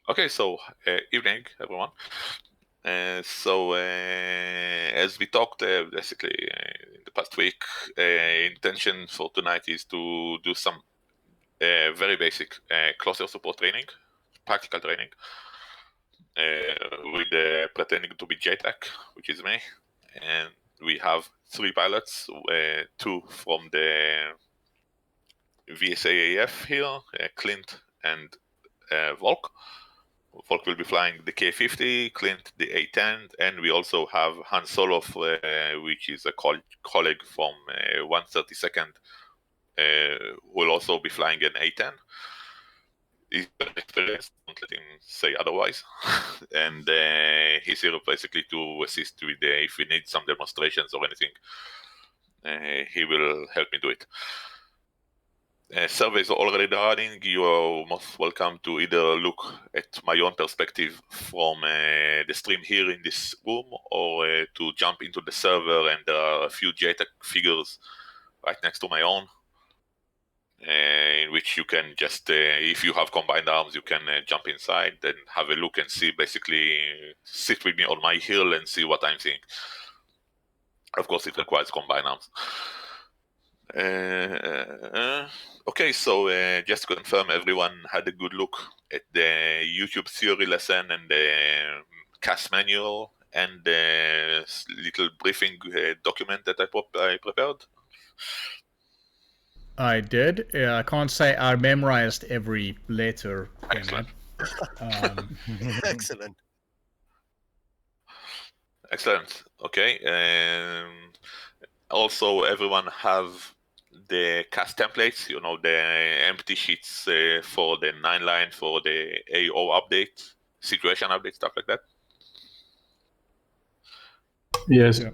Okay, so evening, everyone. As we talked basically in the past week, intention for tonight is to do some very basic closer support training, practical training, with pretending to be JTAC, which is me, and we have 3 pilots, 2 from the VSAAF here, Clint and Volk. Volk will be flying the K50, Clint the A10, and we also have Hansolo, which is a colleague from 132nd, who will also be flying an A10. He's very experienced, don't let him say otherwise. And he's here basically to assist with if we need some demonstrations or anything, he will help me do it. Surveys are already running. You are most welcome to either look at my own perspective from the stream here in this room, or to jump into the server, and there are a few JTAC figures right next to my own, in which you can just, if you have combined arms, you can jump inside and have a look and see, basically sit with me on my hill and see what I'm seeing. Of course, it requires combined arms. Okay, so just to confirm, everyone had a good look at the YouTube theory lesson and the CAS manual and the little briefing document that I prepared? I did. I can't say I memorized every letter. Excellent. Excellent. Excellent. Okay. Also, everyone have the CAS templates, you know, the empty sheets for the 9-line, for the AO update, situation update, stuff like that? Yes. Yeah.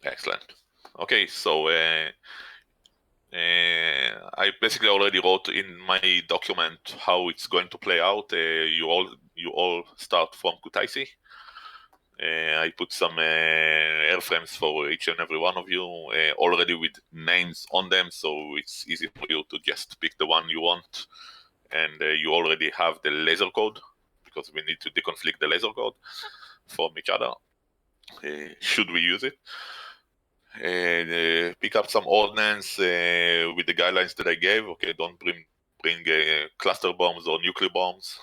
Excellent. Okay, so I basically already wrote in my document how it's going to play out. You all start from Kutaisi. I put some airframes for each and every one of you already with names on them, so it's easy for you to just pick the one you want. And you already have the laser code, because we need to deconflict the laser code from each other, should we use it. Pick up some ordnance with the guidelines that I gave. Okay, don't bring cluster bombs or nuclear bombs.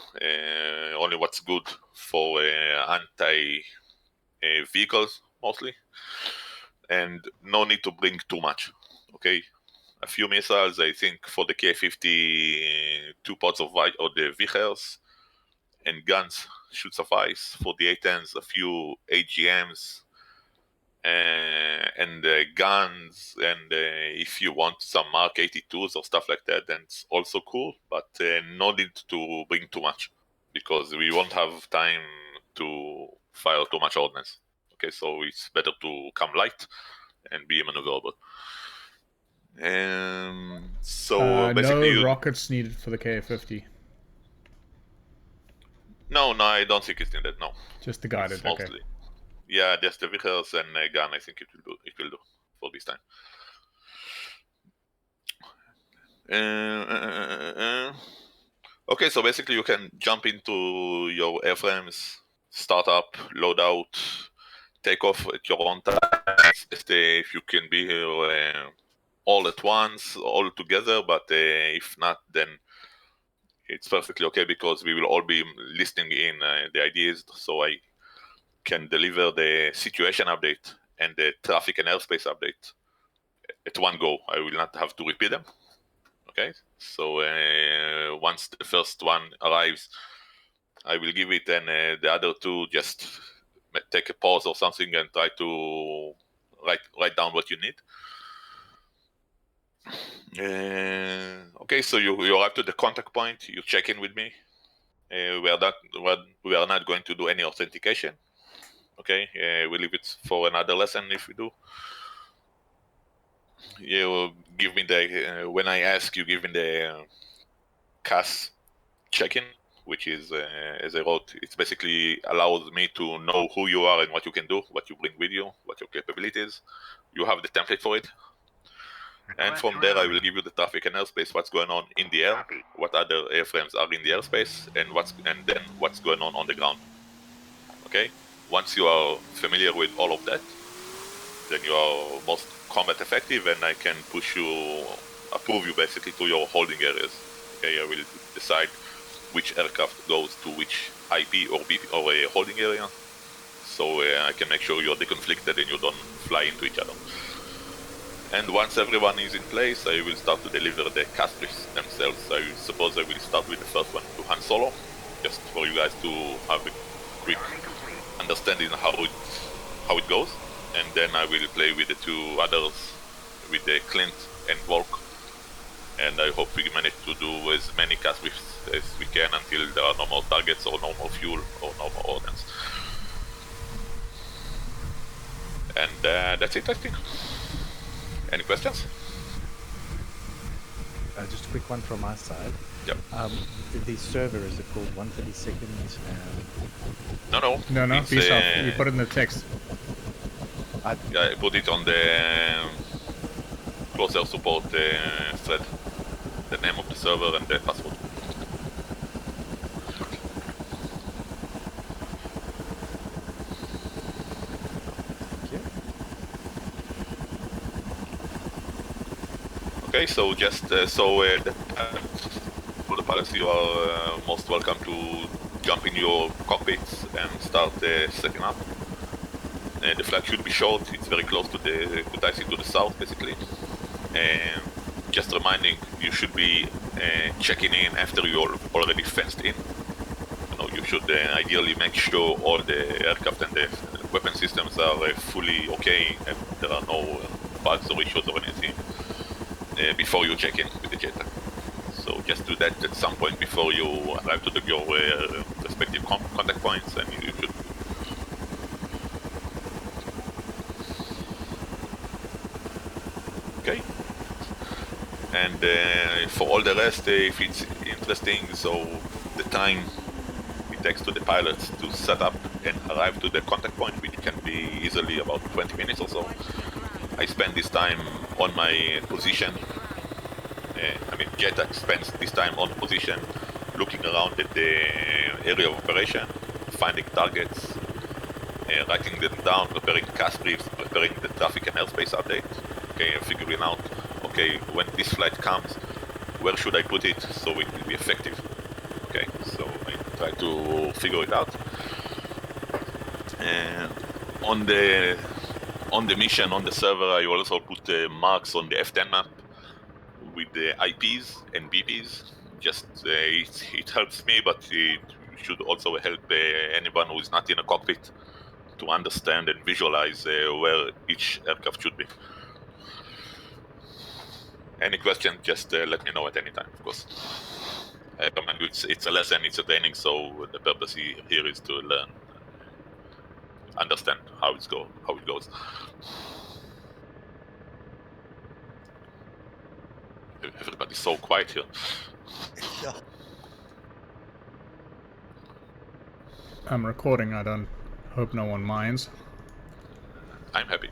Only what's good for anti-vehicles mostly, and no need to bring too much. Okay, a few missiles. I think for the K50, 2 pods of white or the Vichers, and guns should suffice. For the A10s, a few AGMs. And guns, and if you want some Mark 82s or stuff like that, then it's also cool, but no need to bring too much, because we won't have time to fire too much ordnance. Okay, so it's better to come light and be maneuverable. So basically, no rockets needed for the K50. No, I don't think it's needed. No, just the guided. It's mostly, okay. Yeah, just the vehicles and gun. I think it will do for this time. Okay, so basically you can jump into your airframes, start up, load out, take off at your own time. If you can be here all at once, all together, but if not, then it's perfectly okay, because we will all be listening in the ideas, so I can deliver the situation update and the traffic and airspace update at one go. I will not have to repeat them. Okay, so once the first one arrives, I will give it, and the other 2 just take a pause or something and try to write down what you need. Okay, so you arrive to the contact point. You check in with me. We are not going to do any authentication. Okay, we leave it for another lesson if we do. You give me the when I ask, you give me the CAS check-in, which is, as I wrote, it basically allows me to know who you are and what you can do, what you bring with you, what your capabilities. You have the template for it. And from there, I will give you the traffic and airspace, what's going on in the air, what other airframes are in the airspace, and then what's going on the ground. Okay. Once you are familiar with all of that, then you are most combat effective, and I can approve you basically to your holding areas. Okay. I will decide which aircraft goes to which IP or BP or a holding area, so I can make sure you're deconflicted and you don't fly into each other. And once everyone is in place, I will start to deliver the CAS briefs themselves. I suppose I will start with the first one to Hansolo, just for you guys to have a quick understanding how it goes. And then I will play with the two others, with the Clint and Volk. And I hope we manage to do as many CAS briefs as we can until there are no more targets or no more fuel or no more ordnance. And that's it, I think. Any questions? Just a quick one from my side. Yep. The server, is it called 132nd? No. No. Peace off. You put it in the text. I put it on the close air support thread. The name of the server and the password. Okay, so just for the pilots, you are most welcome to jump in your cockpits and start setting up. The flight should be short, it's very close to the Kutaisi to the south, basically. Just reminding, you should be checking in after you're already fenced in. You should ideally make sure all the aircraft and the weapon systems are fully okay and there are no bugs or issues or anything. Before you check in with the JTAC. So just do that at some point before you arrive to your respective contact points, and you should. Okay. And for all the rest, if it's interesting, so the time it takes to the pilots to set up and arrive to the contact point, which can be easily about 20 minutes or so. I spend this time on my position. JTAC spends this time on position, looking around at the area of operation, finding targets, writing them down, preparing CAS briefs, preparing the traffic and airspace update. Okay, and figuring out, okay, when this flight comes, where should I put it so it will be effective? Okay, so I try to figure it out. And on the mission, on the server, I also put marks on the F10 map with the IPs and BPs. Just it helps me, but it should also help anyone who is not in a cockpit to understand and visualize where each aircraft should be. Any question, just let me know at any time, of course. I recommend it's a lesson, it's a training, so the purpose here is to learn, understand how it goes. Everybody's so quiet here. Yeah. I'm recording. I don't hope no one minds. I'm happy.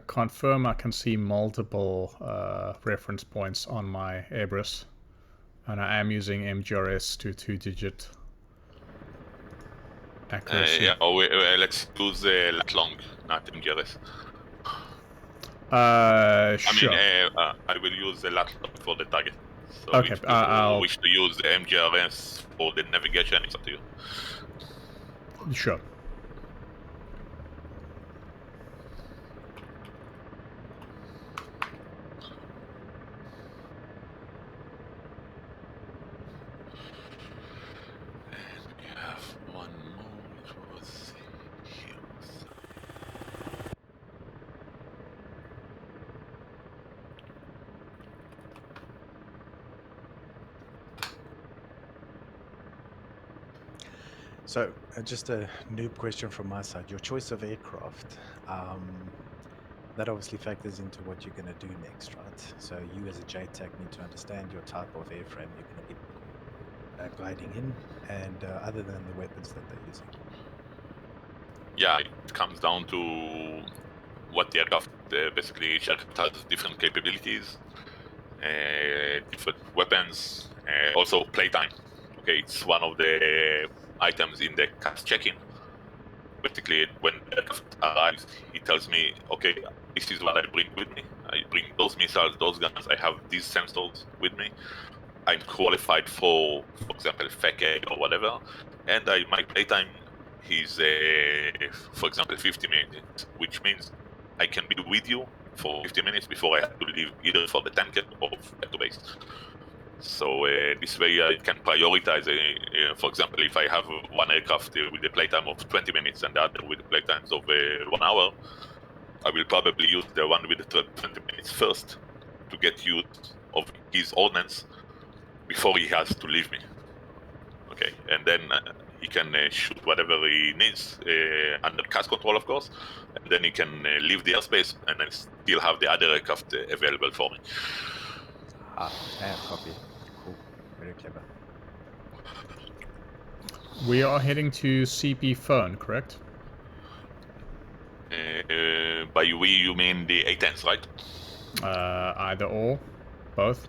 Confirm I can see multiple reference points on my Airbus, and I am using MGRS to 2-digit accuracy. Let's use lat long, not MGRS. Sure. I will use the lat long for the target. So okay, if you wish to use the MGRS for the navigation, it's up to you. Sure. So, just a noob question from my side. Your choice of aircraft, that obviously factors into what you're going to do next, right? So, you as a JTAC need to understand your type of airframe you're going to be gliding in, and other than the weapons that they're using. Yeah, it comes down to what the aircraft, basically each aircraft has different capabilities, different weapons, also playtime. Okay, it's one of the items in the CAS check-in. Basically, when the aircraft arrives, he tells me, okay, this is what I bring with me. I bring those missiles, those guns. I have these sensors with me. I'm qualified for example, FACA or whatever, and my playtime is, for example, 50 minutes, which means I can be with you for 50 minutes before I have to leave either for the tanker or back to base. So this way I can prioritize, for example, if I have one aircraft with a playtime of 20 minutes and the other with playtimes of 1 hour, I will probably use the one with the 20 minutes first to get use of his ordnance before he has to leave me. Okay, and then he can shoot whatever he needs under CAS control, of course, and then he can leave the airspace and then still have the other aircraft available for me. Copy. Cool. Very clever. We are heading to CP phone, correct? By we, you mean the A10s, right? Either or, both.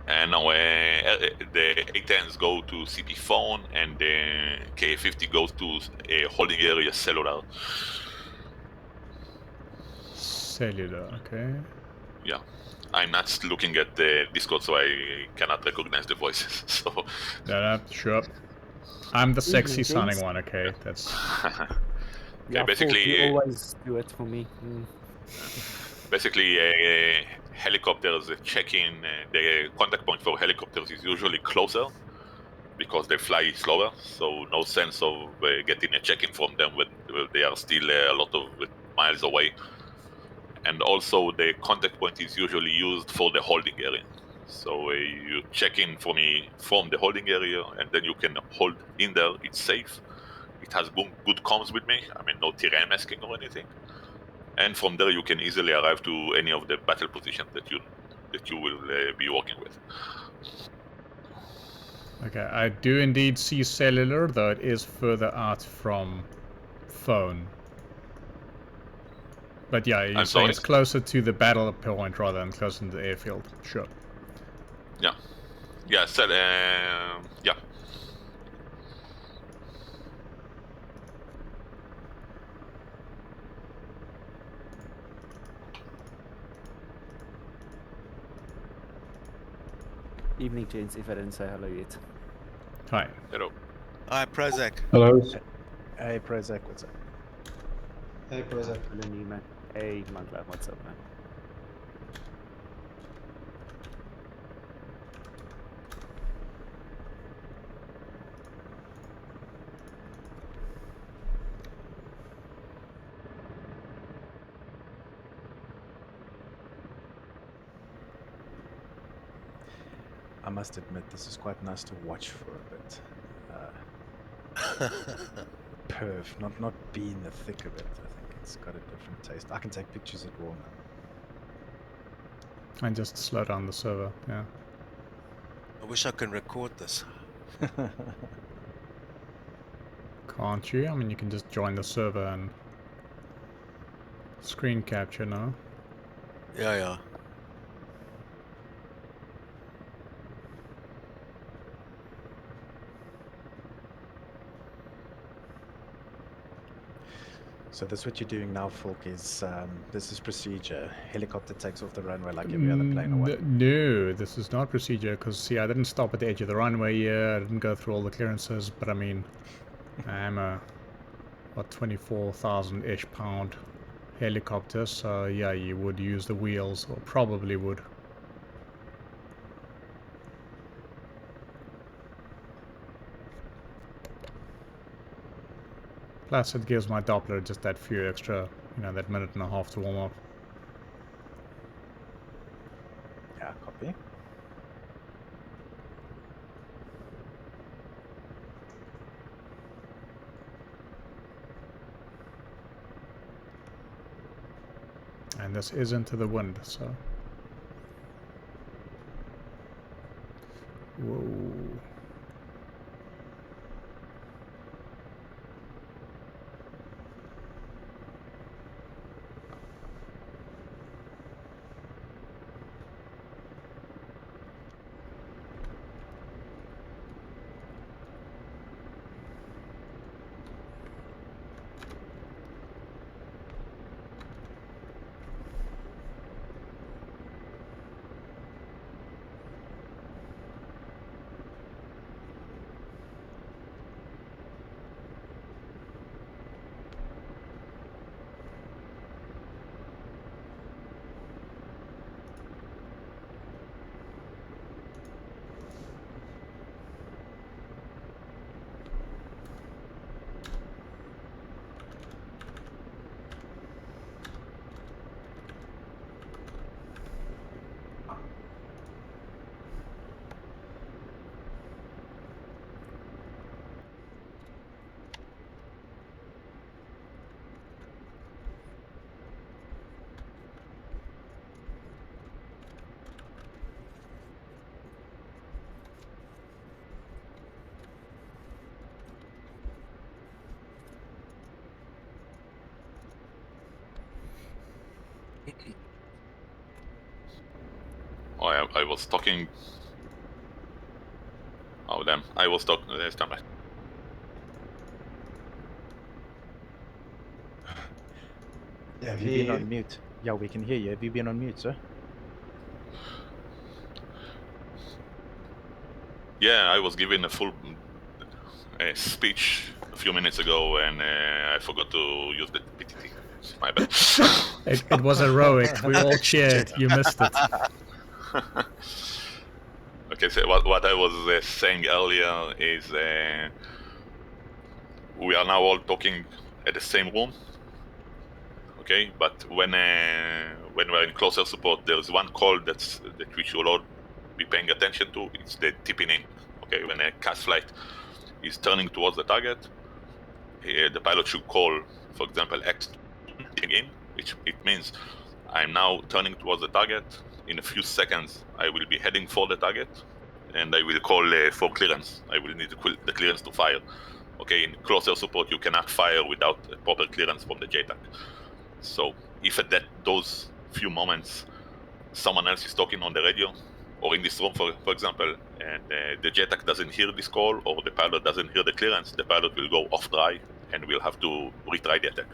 And now the A10s go to CP phone, and the K50 goes to holding area cellular. Cellular, okay. Yeah. I'm not looking at the Discord, so I cannot recognize the voices. So, Yeah, sure. I'm the sexy Evening, sounding James. one, okay? That's okay, Yeah, basically, Fulk, you always do it for me. basically, helicopters check-in. The contact point for helicopters is usually closer because they fly slower. So no sense of getting a check-in from them when they are still a lot of miles away. And also, the contact point is usually used for the holding area. So you check in for me from the holding area, and then you can hold in there. It's safe. It has good comms with me. I mean, no terrain masking or anything. And from there, you can easily arrive to any of the battle positions that you will be working with. okay. I do indeed see cellular, though it is further out from phone. But yeah, you're I'm saying sorry. it's closer to the battle point rather than closer to the airfield. Sure. Yeah, yeah, yeah. Evening, James, if I didn't say hello yet. Hi. Hello. Hi, Prozak. Hello. Hey, Prozac, what's up? Hey, Prozak. Hello, new man. Hey, Mantla, what's up, man? I must admit, this is quite nice to watch for a bit. Perf, not be in the thick of it. I think it's got a different taste. I can take pictures at will And just slow down the server, yeah. I wish I can record this. now. Can't you? I mean, you can just join the server and screen capture now. Yeah. So that's what you're doing now, Fulk, is this is procedure. Helicopter takes off the runway like every other plane away. No, this is not procedure, because, see, I didn't stop at the edge of the runway here, I didn't go through all the clearances, but I mean, I am a, what, 24,000-ish pound helicopter, so yeah, you would use the wheels, or probably would. Plus, it gives my Doppler just that few extra, that minute and a half to warm up. Yeah, copy. And this is into the wind, so... Whoa. Oh, I was talking. Oh damn! I was talking. Stand by. Have you been on mute? Yeah, we can hear you. Have you been on mute, sir? Yeah, I was giving a full speech a few minutes ago, and I forgot to use the PTT. My bad. It was heroic. We all cheered. You missed it. Okay, so what I was saying earlier is we are now all talking at the same room. Okay, but when we're in closer support, there's one call that we should all be paying attention to. It's the tipping in. Okay, when a CAS flight is turning towards the target, the pilot should call, for example, X in, which it means I'm now turning towards the target. In a few seconds, I will be heading for the target, and I will call for clearance. I will need the clearance to fire. Okay, in closer support, you cannot fire without a proper clearance from the JTAC. So if at those few moments, someone else is talking on the radio, or in this room, for example, and the JTAC doesn't hear this call, or the pilot doesn't hear the clearance, the pilot will go off dry, and we'll have to retry the attack.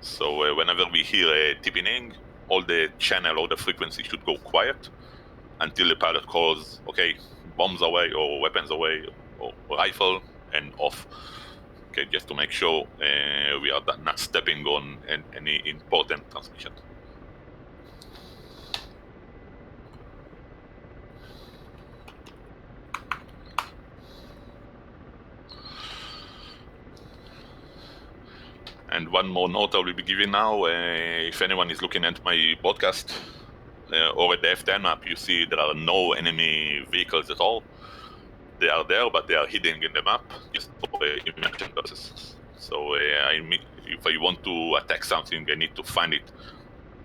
So whenever we hear a tipping, all the channel or the frequency should go quiet until the pilot calls, okay, bombs away, or weapons away, or rifle, and off. Okay, just to make sure we are not stepping on any important transmission. And one more note I will be giving now, if anyone is looking at my podcast or at the F10 map, you see there are no enemy vehicles at all. They are there, but they are hidden in the map, just for immersion purposes. So if I want to attack something, I need to find it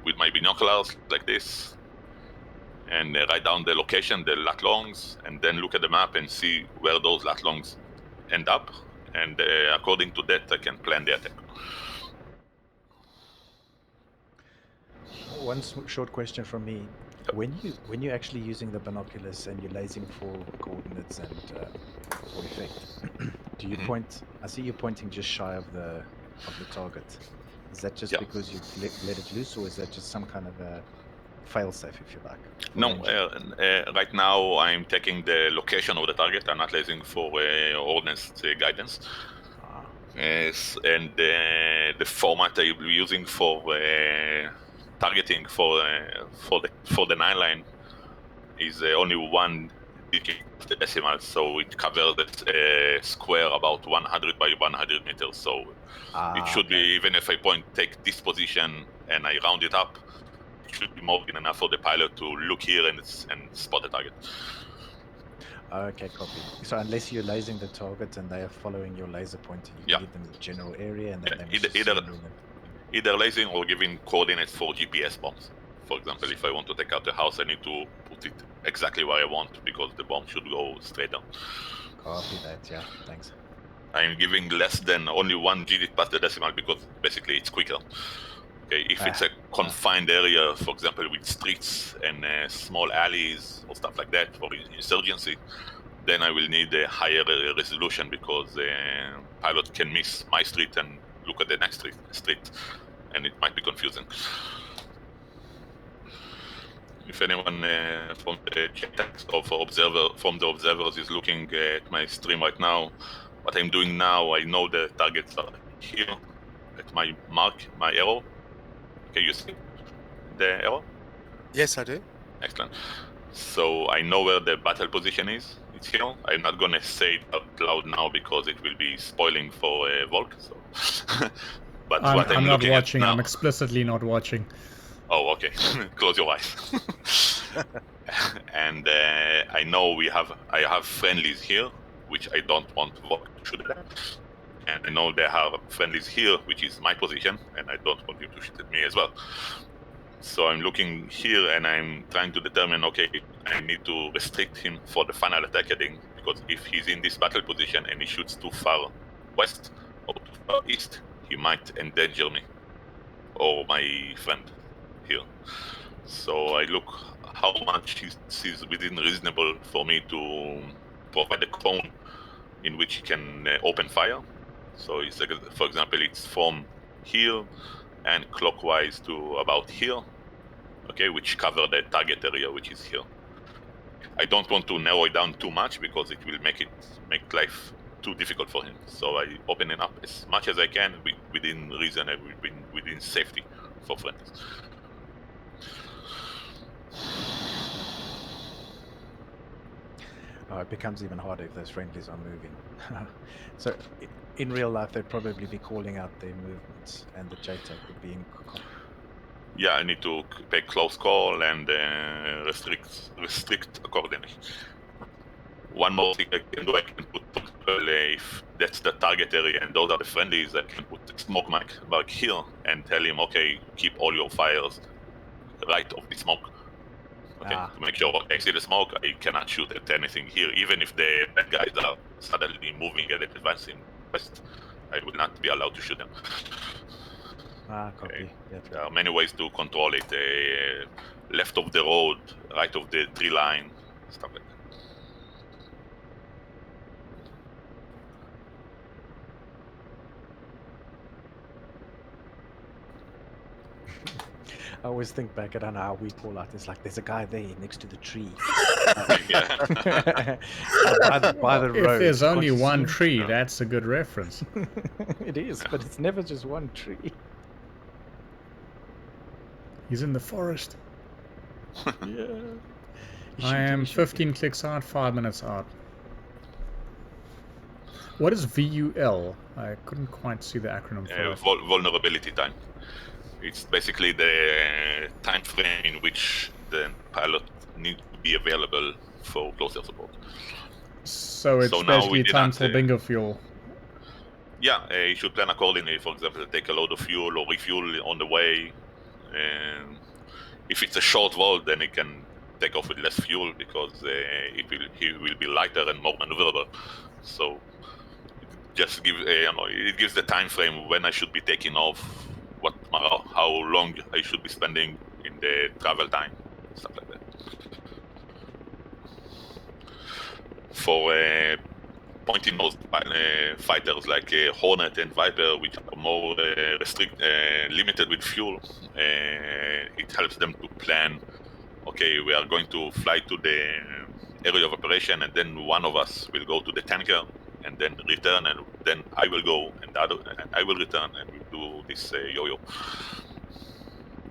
with my binoculars like this, and write down the location, the lat longs, and then look at the map and see where those lat longs end up. And according to that, I can plan the attack. One short question from me. When you're actually using the binoculars and you're lasing for coordinates and for effect, do you point? I see you pointing just shy of the target. Is that just because you let it loose, or is that just some kind of a fail-safe, if you like? No, right now I'm taking the location of the target. I'm not lasing for ordnance guidance. And the format I'm using for targeting for the 9 line is only one digit of the decimal, so it covers the square about 100 by 100 meters. So it should be, even if I take this position and I round it up, it should be more than enough for the pilot to look here and spot the target. Okay, copy. So unless you're lasing the target and they are following your laser pointer, you give them the general area, and then they either lasing or giving coordinates for GPS bombs. For example, if I want to take out a house, I need to put it exactly where I want because the bomb should go straight down. Copy that. Yeah, thanks. I'm giving less than only 1 digit past the decimal because basically it's quicker. Okay, if it's a confined area, for example, with streets and small alleys or stuff like that for insurgency, then I will need a higher resolution because pilot can miss my street and look at the next street, and it might be confusing. If anyone from the JTAC or from the observers is looking at my stream right now, what I'm doing now, I know the targets are here at my mark, my arrow. Okay, you see the arrow? Yes, I do. Excellent. So I know where the battle position is. It's here. I'm not gonna say it out loud now because it will be spoiling for Volk. So, but what I'm not looking watching. at now, I'm explicitly not watching. Oh, okay. Close your eyes. And I know I have friendlies here, which I don't want Volk to shoot at. And I know there are friendlies here, which is my position, and I don't want him to shoot at me as well. So I'm looking here and I'm trying to determine, okay, I need to restrict him for the final attack heading, because if he's in this battle position and he shoots too far west or too far east, he might endanger me or my friend here. So I look how much is within reasonable for me to provide a cone in which he can open fire. So it's, for example, it's from here and clockwise to about here, okay, which cover the target area, which is here. I don't want to narrow it down too much because it will make life too difficult for him. So I open it up as much as I can within reason and within safety for friends. Oh, it becomes even harder if those friendlies are moving. So in real life, they'd probably be calling out their movements, and the JTAC would be in. Yeah, I need to take close call and restrict accordingly. One more thing I can do, I can put, if that's the target area and those are the friendlies, I can put smoke mark here and tell him, okay, keep all your fires right of the smoke. Okay, to make sure I see the smoke, I cannot shoot at anything here, even if the bad guys are suddenly moving and advancing west, I will not be allowed to shoot them. Copy. Okay. Yep. There are many ways to control it, left of the road, right of the tree line, stuff like that. I always think back, I don't know how we call out. It's like there's a guy there next to the tree. by the road. If there's only conscious- one tree, that's a good reference. It is, but it's never just one tree. He's in the forest. Yeah. I am 15 clicks out, 5 minutes out. What is VUL? I couldn't quite see the acronym for it. Vulnerability time. It's basically the time frame in which the pilot needs to be available for close air support. So it's So now basically we did time not, for bingo fuel. Yeah, you should plan accordingly. For example, take a load of fuel or refuel on the way. And if it's a short road, then it can take off with less fuel because he will be lighter and more maneuverable. So just it gives the time frame when I should be taking off, how long I should be spending in the travel time, stuff like that. For pointing those fighters like Hornet and Viper, which are more limited with fuel, it helps them to plan, okay, we are going to fly to the area of operation and then one of us will go to the tanker and then return, and then I will go and I will return, and we'll do this yo-yo.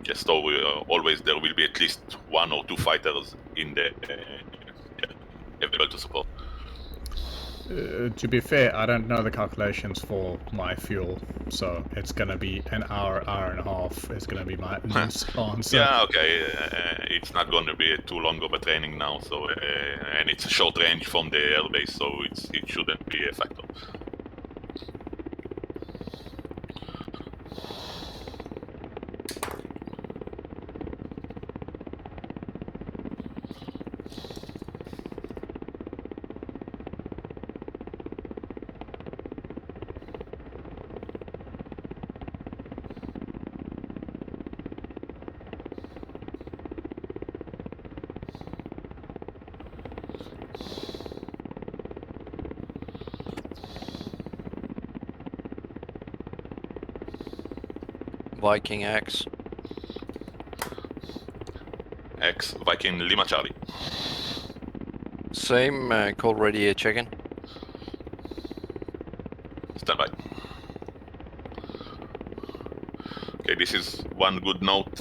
Just so always there will be at least 1 or 2 fighters in the available to support. To be fair, I don't know the calculations for my fuel, so it's gonna be an hour, hour and a half. It's gonna be my answer. Yeah, okay. It's not going to be too long of a training now, so and it's a short range from the airbase, so it shouldn't be a factor. Viking X. X Viking Lima Charlie. Same, call ready, check-in. Stand by. Okay, this is one good note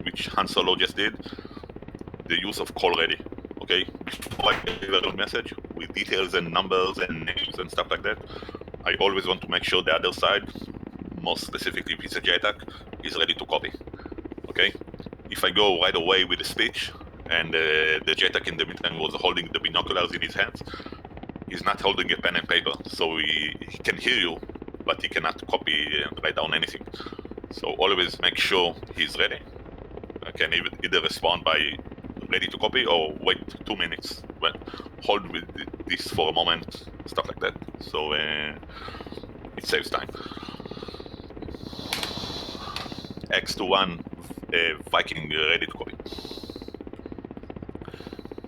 which Hansolo just did. The use of call ready. Okay, before I deliver a message with details and numbers and names and stuff like that, I always want to make sure the other side, most specifically if it's a JTAC, is ready to copy. Okay, if I go right away with a speech and the JTAC in the meantime was holding the binoculars in his hands, he's not holding a pen and paper, so he can hear you, but he cannot copy and write down anything. So always make sure he's ready. I can either respond by ready to copy or wait 2 minutes. Well, hold with this for a moment, stuff like that. So it saves time. X21 Viking ready to copy.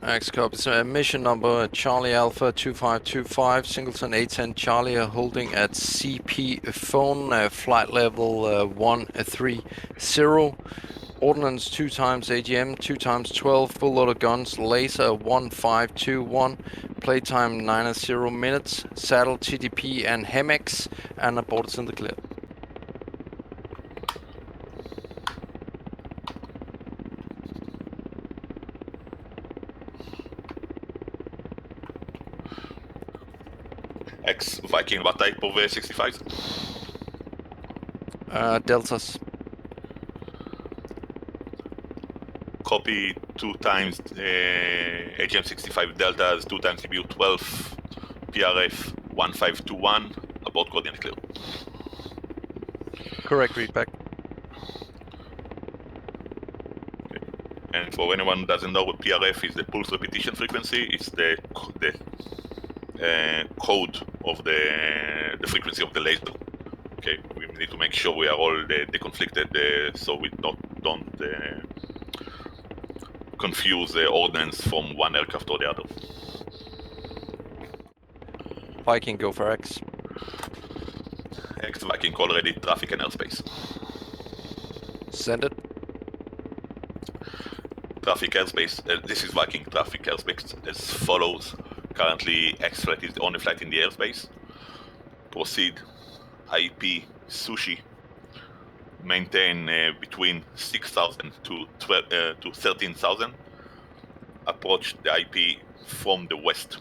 X copies. Mission number Charlie Alpha 2525, Singleton 810 Charlie, holding at CP phone, flight level 130. Ordnance 2 times AGM, 2 times 12, full load of guns, laser 1521, playtime 90 minutes, saddle TDP and Hemex, and abort is in the clear. X Viking, what type of 65? Deltas. Copy 2 times AGM 65 Deltas, 2 times CBU 12, PRF 1521, abort coordinate clear. Correct, read back. And for anyone who doesn't know what PRF is, the pulse repetition frequency. It's the code of the frequency of the laser. Okay, we need to make sure we are all deconflicted so we don't confuse the ordnance from one aircraft or the other. Viking, go for X. X Viking already traffic and airspace. Send it. Traffic airspace, this is Viking traffic airspace as follows. Currently X flight is the only flight in the airspace. Proceed IP Sushi. Maintain between 6,000 to 13,000. Approach the IP from the west.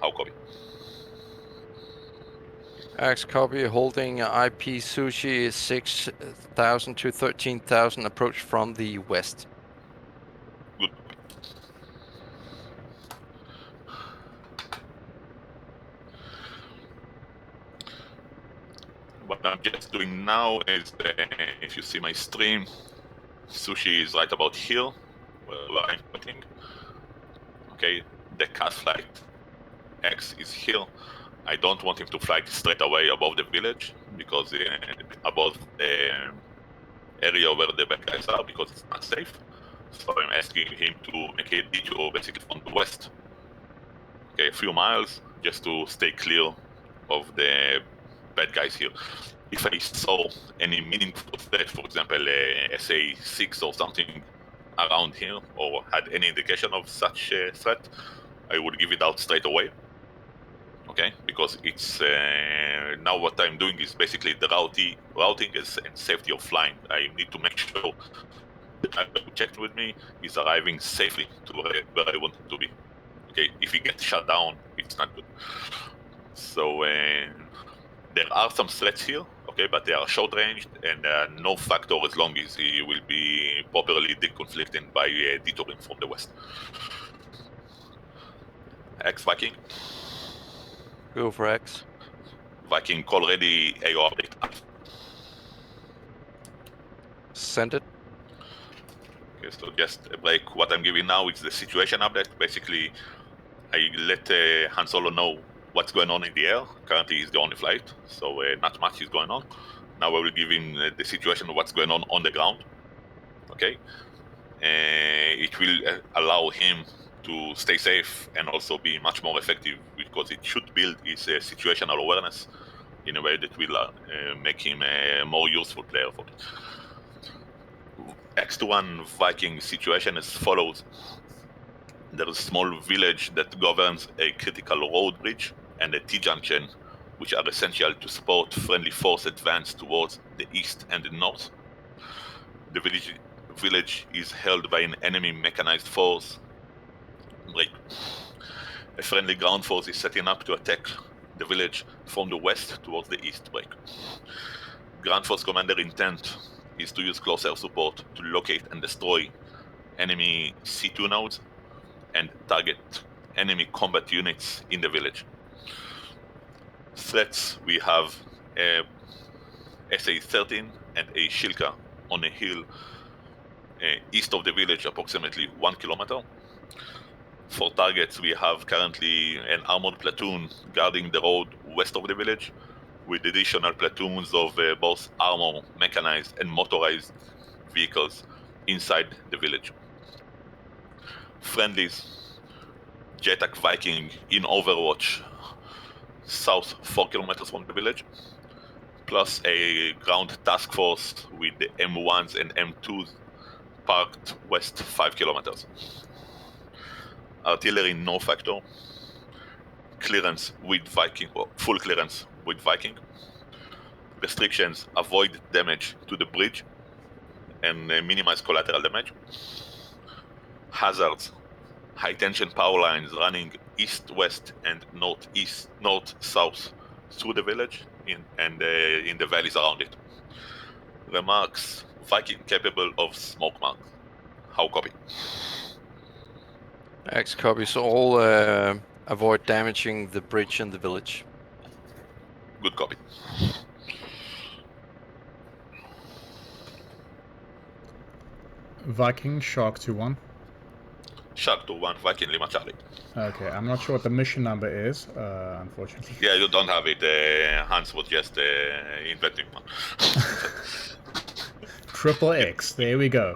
How copy? X copy, holding IP Sushi 6,000 to 13,000, approach from the west. Good. What I'm just doing now is, if you see my stream, Sushi is right about here, where I'm pointing. Okay, the CAS flight X is here. I don't want him to fly straight away above the village, because above the area where the bad guys are, because it's not safe. So I'm asking him to make a detour basically from the west. Okay, a few miles, just to stay clear of the bad guys here. If I saw any meaningful threat, for example, SA6 or something around here, or had any indication of such a threat, I would give it out straight away. Okay, because it's now what I'm doing is basically the routing and safety of flying. I need to make sure the guy who checked with me is arriving safely to where I want him to be. Okay, if he gets shut down, it's not good. So there are some threats here, okay, but they are short-ranged and no factor as long as he will be properly deconflicted by detouring from the west. X Viking. Go for X. Viking call ready AO update. Send it. Okay, so just a break. What I'm giving now is the situation update. Basically, I let Hansolo know what's going on in the air. Currently, he's the only flight, so not much is going on. Now I will give him the situation of what's going on the ground. Okay, it will allow him to stay safe and also be much more effective because it should build his situational awareness in a way that will make him a more useful player for it. X21 Viking situation as follows. There is a small village that governs a critical road bridge and a T-junction, which are essential to support friendly force advance towards the east and the north. The village is held by an enemy mechanized force. A friendly ground force is setting up to attack the village from the west towards the east. Ground force commander intent is to use close air support to locate and destroy enemy C2 nodes and target enemy combat units in the village. Threats, we have a SA-13 and a Shilka on a hill east of the village, approximately 1 kilometer. For targets, we have currently an armored platoon guarding the road west of the village, with additional platoons of both armor, mechanized, and motorized vehicles inside the village. Friendlies, JTAC Viking in Overwatch, south 4 kilometers from the village, plus a ground task force with the M1s and M2s parked west 5 kilometers. Artillery no factor. Clearance with Viking, or full clearance with Viking. Restrictions, avoid damage to the bridge and minimize collateral damage. Hazards, high tension power lines running east-west and north-south through the village and in the valleys around it. Remarks, Viking capable of smoke mark. How copy? X copy. So all avoid damaging the bridge and the village. Good copy. Viking, Shark 2-1. Shark 2-1, Viking Lima Charlie. Okay, I'm not sure what the mission number is, unfortunately. Yeah, you don't have it. Hans was just inventing one. Triple X, there we go.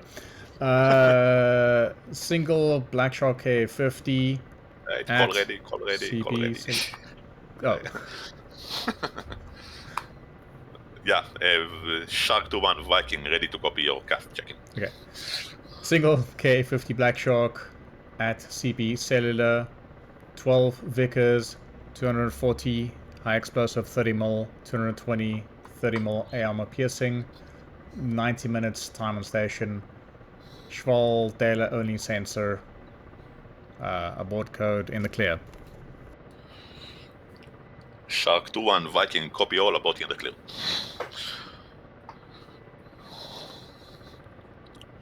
Single Black Shark K50. Call ready. CP. Oh. Yeah, Shark 2-1 Viking ready to copy your cast checking. Okay. Single K50 Black Shark at CP Cellular, 12 Vickers, 240 high explosive 30 mil, 220 30 mil air armor piercing, 90 minutes time on station, Schwal Daylight only sensor, abort code in the clear. Shark 2-1 Viking copy all about in the clear.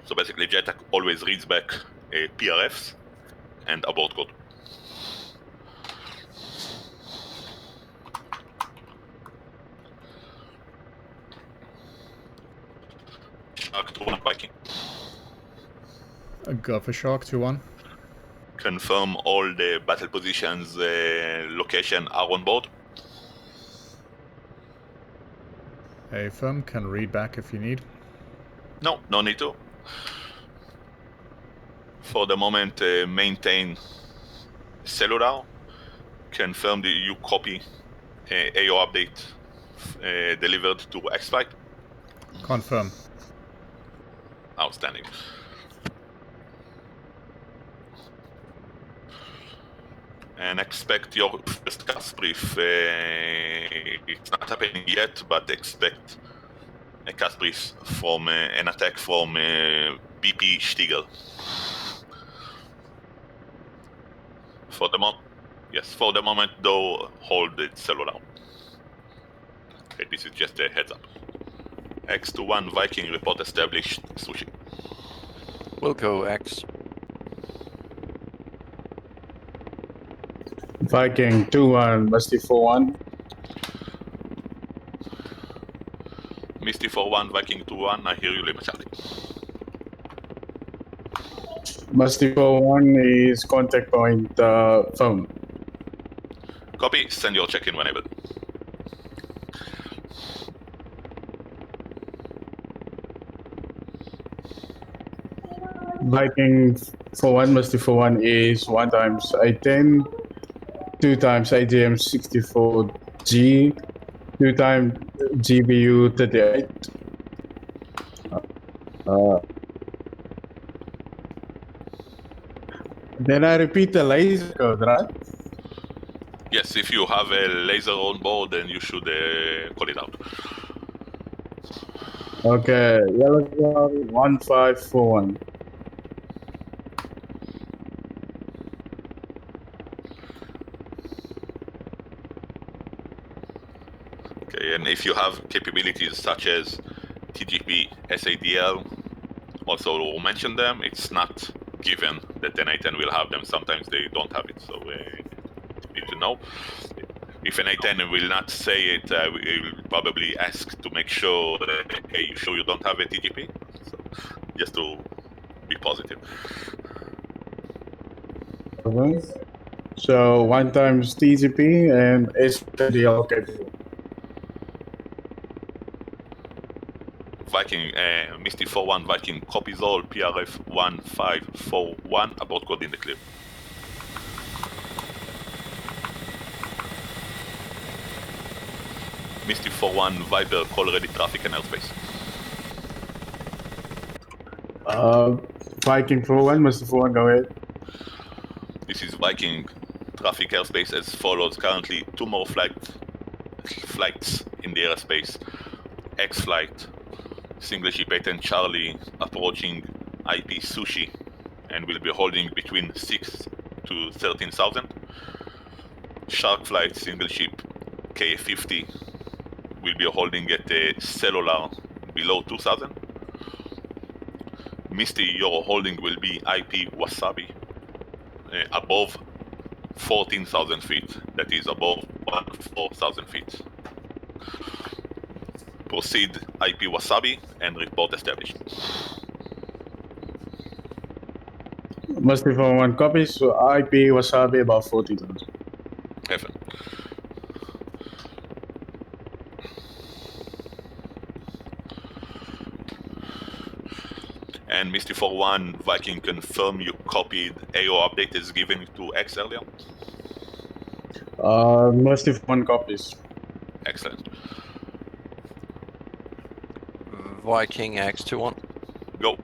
So basically JTAC always reads back PRFs and abort code. Shark 2-1 Viking. Go for Shark 2-1. Confirm all the battle positions location are on board. Affirm, can read back if you need. No need to. For the moment, maintain cellular. Confirm that you copy AO update delivered to X-Flight. Confirm. Outstanding. And expect your first CAS brief. It's not happening yet, but expect a CAS brief from an attack from BP Stiegel. For the moment, though, hold it cellular. Okay, this is just a heads up. X21 Viking report established. Sushi. We'll go X. Viking 2-1, Misty 4-1. Misty 4-1, Viking 2-1, I hear you, Lima Charlie. Musty 41 is contact point phone. Copy, send your check-in whenever. Viking 41, Musty 41 is 1 times I-10, 2 times IGM 64G, 2 times GBU 38. Then I repeat the laser code, right? Yes, if you have a laser on board, then you should call it out. Okay, yellow card 1541. Okay, and if you have capabilities such as TGP, SADL, also mention them. It's not given that an A10 will have them. Sometimes they don't have it, so you need to know. If an A10 will not say it, we'll probably ask to make sure, hey, you sure you don't have a TGP? So, just to be positive. Okay. So 1 times TGP and SADL capable. Viking, Misty 41 Viking copies all, PRF 1541, abort code in the clear. Misty 41 Viper, call ready traffic and airspace. Viking 41, Musty 41, go ahead. This is Viking traffic airspace as follows. Currently 2 more flights in the airspace. X flight, single ship 810 Charlie approaching IP Sushi and will be holding between 6 to 13,000. Shark flight, single ship KF50 will be holding at a cellular below 2,000. Misty, your holding will be IP Wasabi above 14,000 feet, that is above 4,000 feet. Proceed IP Wasabi and report established. Musty 41 copies, so IP Wasabi about 40,000. Heaven. And Misty 41 Viking, confirm you copied AO update is given to X earlier? Musty 41 copies. Excellent. Viking X21. Go.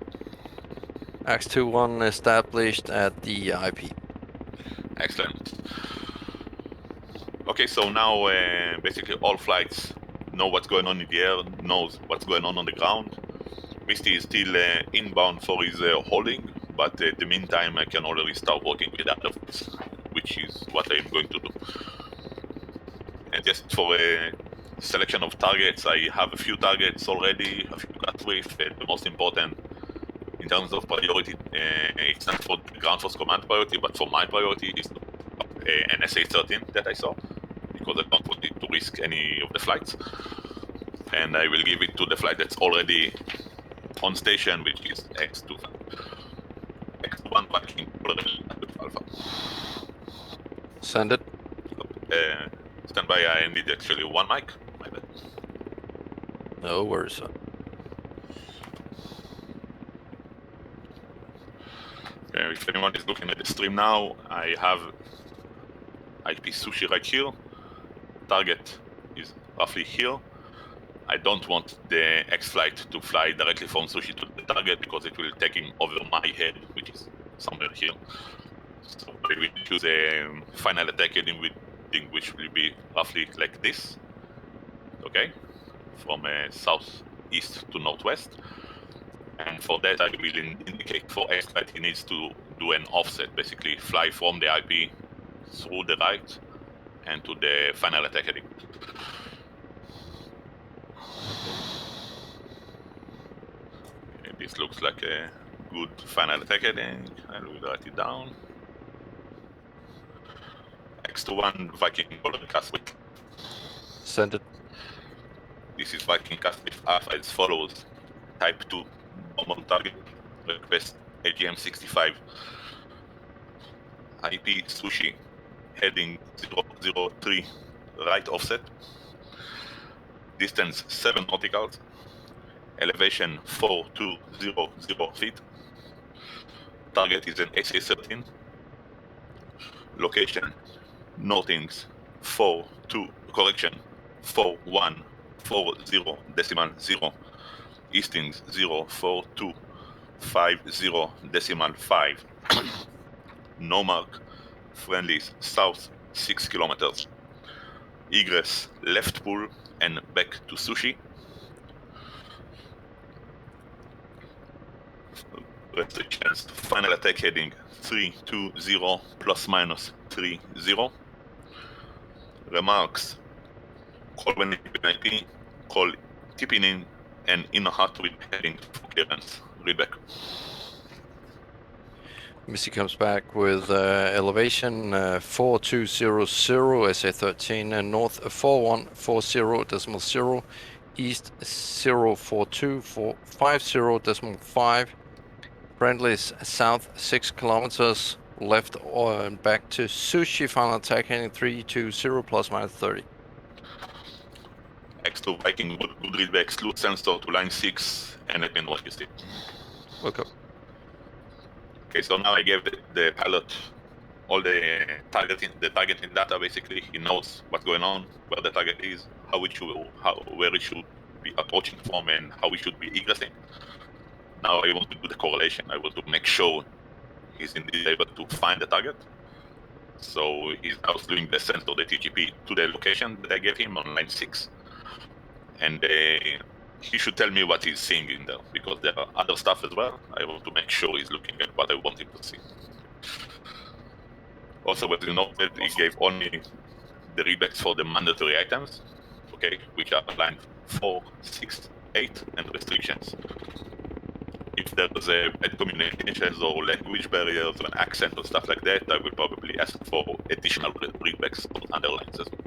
X21 established at the IP. Excellent. Okay, so now basically all flights know what's going on in the air, knows what's going on the ground. Misty is still inbound for his holding, but in the meantime I can already start working with other flights, which is what I'm going to do. And just for a selection of targets, I have a few targets already, a few cut with. The most important in terms of priority, it's not for the ground force command priority, but for my priority is an SA-13 that I saw, because I don't want it to risk any of the flights. And I will give it to the flight that's already on station, which is X2. X1 Viking Alpha. Send it. Stand by, I need actually 1 mic. My bad. No worries. If anyone is looking at the stream now, I have IP Sushi right here. Target is roughly here. I don't want the X flight to fly directly from Sushi to the target because it will take him over my head, which is somewhere here. So I will choose a final attack heading which will be roughly like this. Okay, from southeast to northwest. And for that, I will indicate for X flight he needs to do an offset, basically fly from the IP through the right and to the final attack heading. Okay, this looks like a good final attack heading. I will write it down. X21 Viking Golden CAS with. Send it. This is Viking CAS with Alpha as follows. Type 2 bomb on target. Request AGM 65. IP Sushi, heading 003, right offset. Distance 7 nauticals. Elevation 4200 feet. Target is an SA-13. Location, Northings 4140.0. Eastings 04250.5. No mark. Friendlies south 6 kilometers. Egress left pool and back to Sushi. Restrictions, final attack heading 320 plus minus 30. Remarks, call when IP, call tipping in and in a hut with heading for clearance. Read back. Missy comes back with elevation 4200 SA-13 and north 4140.0, east 04250.5, friendlies south 6 kilometers, left and back to Sushi, final attack heading 320 plus minus 30. X2 Viking, good read back, slew sensor to line 6 and let me know what you see. Okay. Okay, so now I gave the pilot all the targeting data. Basically, he knows what's going on, where the target is, where it should be approaching from, and how we should be egressing. Now I want to do the correlation. I want to make sure he's indeed able to find the target. So he's now slewing the sensor, the TGP, to the location that I gave him on line 6, and he should tell me what he's seeing in there, because there are other stuff as well. I want to make sure he's looking at what I want him to see. Also, as you noted, he gave only the readbacks for the mandatory items, okay, which are line 4, 6, 8, and restrictions. If there's bad communications or language barriers or an accent or stuff like that, I will probably ask for additional readbacks or underlines as well.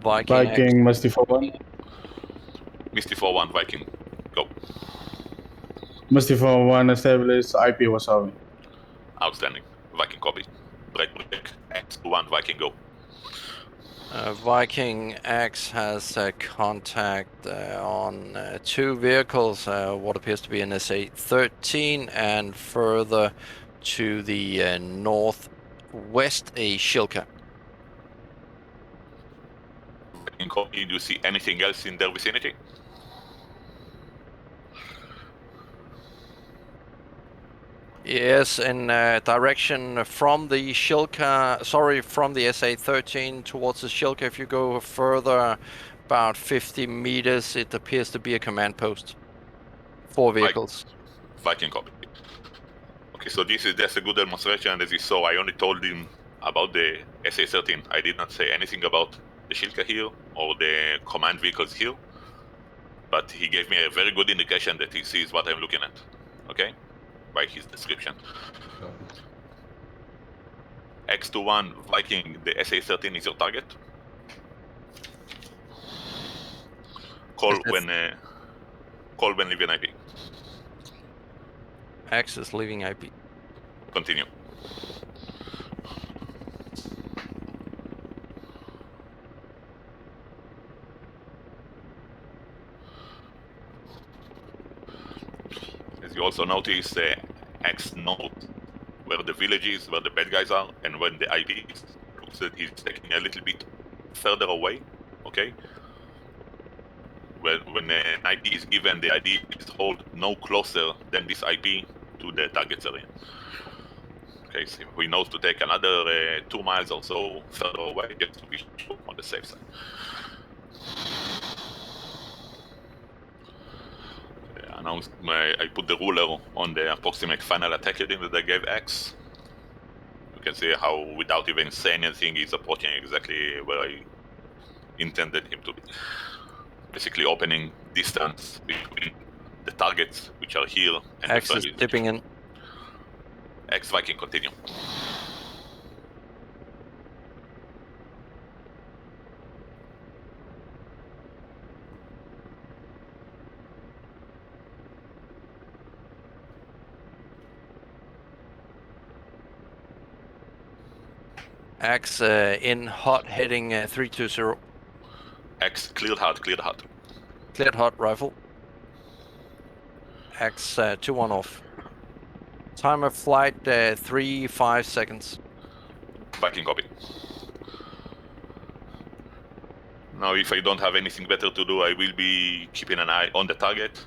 Viking Musty 41. Misty 4-1 Viking, go. Musty 41 established IP Wasabi. Outstanding. Viking copy. Break, X1 Viking, go. Viking X has contact on 2 vehicles, what appears to be an SA-13, and further to the northwest, a Shilka. Viking copy, do you see anything else in their vicinity? Yes, in direction from the Shilka, from the SA-13 towards the Shilka. If you go further about 50 meters, it appears to be a command post. 4 vehicles. Viking copy. Okay, so that's a good demonstration. As you saw, I only told him about the SA-13. I did not say anything about the Shilka here or the command vehicles here, but he gave me a very good indication that he sees what I'm looking at, okay, by his description. X21 Viking, the SA-13 is your target. Call when leaving IP. X is leaving IP. Continue. As you also notice, X knows where the village is, where the bad guys are, and when the IP is, looks that he's taking a little bit further away, okay? When an IP is given, the ID is hold no closer than this IP to the target area. Okay, so he knows to take another 2 miles or so further away just to be sure on the safe side. I put the ruler on the approximate final attack heading that I gave X. You can see how, without even saying anything, he's approaching exactly where I intended him to be. Basically opening distance between the targets, which are here, and X the is dipping in. X Viking, continue. Axe in hot, heading 320. X, cleared hard, cleared hard. Cleared hot, rifle. Axe 2-1 off. Time of flight 3-5 seconds. Viking copy. Now, if I don't have anything better to do, I will be keeping an eye on the target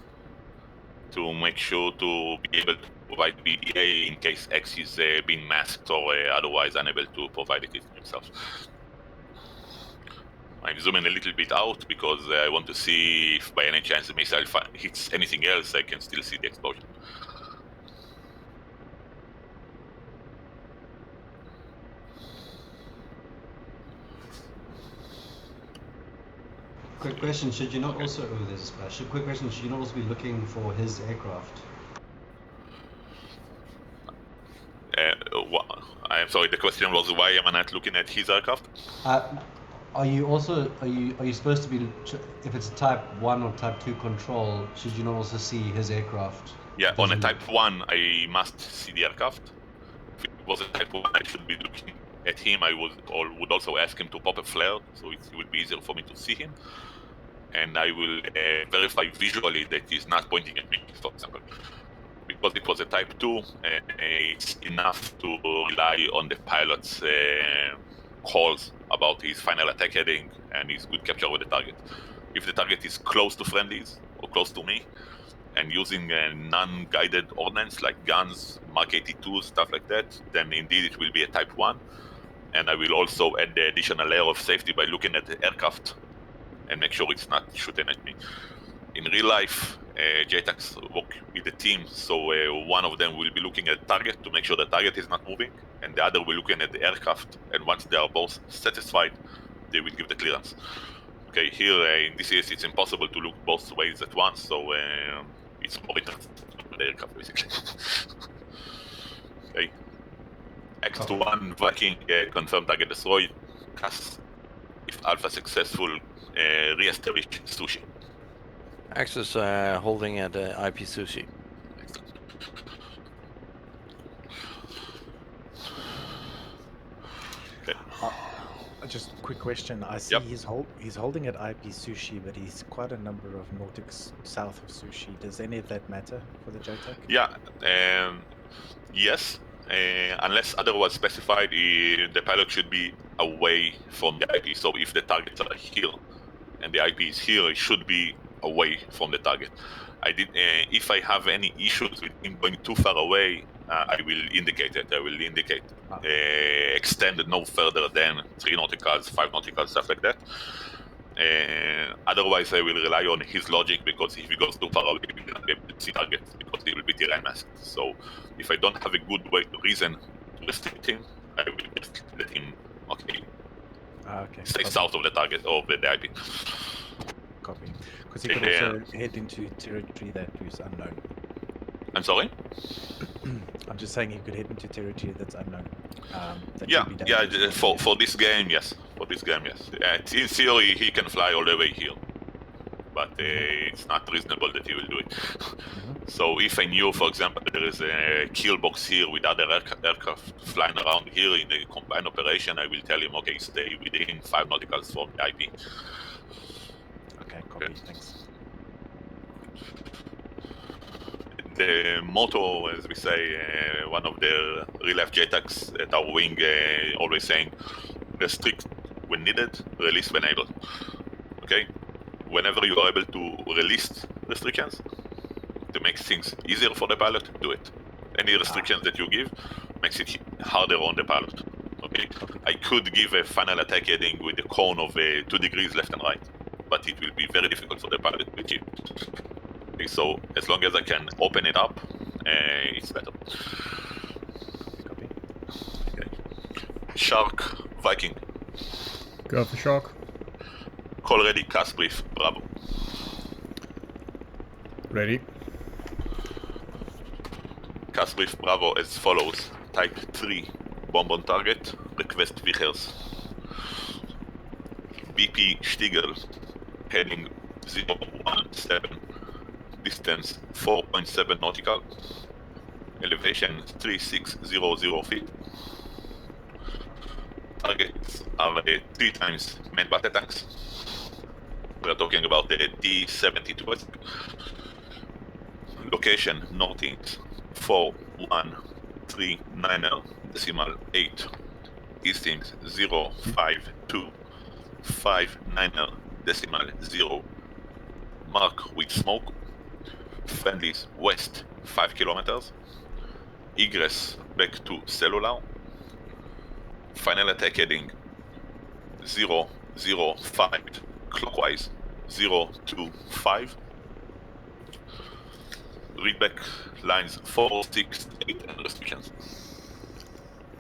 to make sure to be able to provide BDA in case X is being masked or otherwise unable to provide it himself. I'm zooming a little bit out because I want to see if by any chance the missile hits anything else, I can still see the explosion. Quick question, should you not also, oh there's a splash, quick question, should you not also be looking for his aircraft? I'm sorry, the question was why am I not looking at his aircraft? Are you also, are you supposed to be, if it's a type 1 or type 2 control, should you not also see his aircraft? Yeah, on a type 1 I must see the aircraft. If it was a type 1 I should be looking at him. I would also ask him to pop a flare, so it would be easier for me to see him. And I will verify visually that he's not pointing at me, for example. Because it was a type 2, it's enough to rely on the pilot's calls about his final attack heading and his good capture with the target. If the target is close to friendlies or close to me, and using non-guided ordnance like guns, Mark 82, stuff like that, then indeed it will be a type 1. And I will also add the additional layer of safety by looking at the aircraft and make sure it's not shooting at me. In real life, JTACs work with a team, so one of them will be looking at the target to make sure the target is not moving, and the other will be looking at the aircraft, and once they are both satisfied, they will give the clearance. Okay, here in this case, it's impossible to look both ways at once, so it's more interesting to look at the aircraft, basically. Okay. X1 Viking confirmed target destroyed. CAS, if Alpha successful, re-establish sushi. Axis holding at IP Sushi. Excellent. Okay. Just a quick question. I see he's holding at IP Sushi, but he's quite a number of nautics south of Sushi. Does any of that matter for the JTAC? Yeah. Yes. Unless otherwise specified, the pilot should be away from the IP. So if the targets are here and the IP is here, it should be away from the target. If I have any issues with him going too far away, I will indicate it. I will indicate extend no further than 3 nauticals, 5 nauticals, stuff like that. Otherwise, I will rely on his logic, because if he goes too far away, we will not be able to see targets because he will be terrain masked. So if I don't have a good reason to restrict him, I will just let him stay south of the target of the IP. Copy. Because he could also head into territory that is unknown. I'm sorry? I'm just saying he could head into territory that's unknown. For this game, yes. For this game, yes. In theory, he can fly all the way here, but it's not reasonable that he will do it. So if I knew, for example, there is a kill box here with other aircraft flying around here in a combined operation, I will tell him, okay, stay within 5 nauticals from the IP. Okay, copy, thanks. The motto, as we say, one of the real-life JTACs at our wing always saying, restrict when needed, release when able. Okay? Whenever you are able to release restrictions, to make things easier for the pilot, do it. Any restrictions that you give makes it harder on the pilot. Okay? I could give a final attack heading with a cone of 2 degrees left and right, but it will be very difficult for the pilot to achieve. Okay, so as long as I can open it up, it's better. Copy. Okay. Shark, Viking. Go for Shark. Call ready, CAS brief, Bravo. Ready. CAS brief, Bravo as follows. Type 3, bomb on target, request Vichers. BP Stiegel, heading 017. Distance 4.7 nautical, elevation 3600 feet. targets are 3 times main battle tanks. We are talking about the D-72. Location northeast 4139.8. Eastings 05259.0. Mark with smoke. Friendlies west 5 kilometers. Egress back to cellular. Final attack heading 005 clockwise 025. Read back lines 4, 6, 8 and restrictions.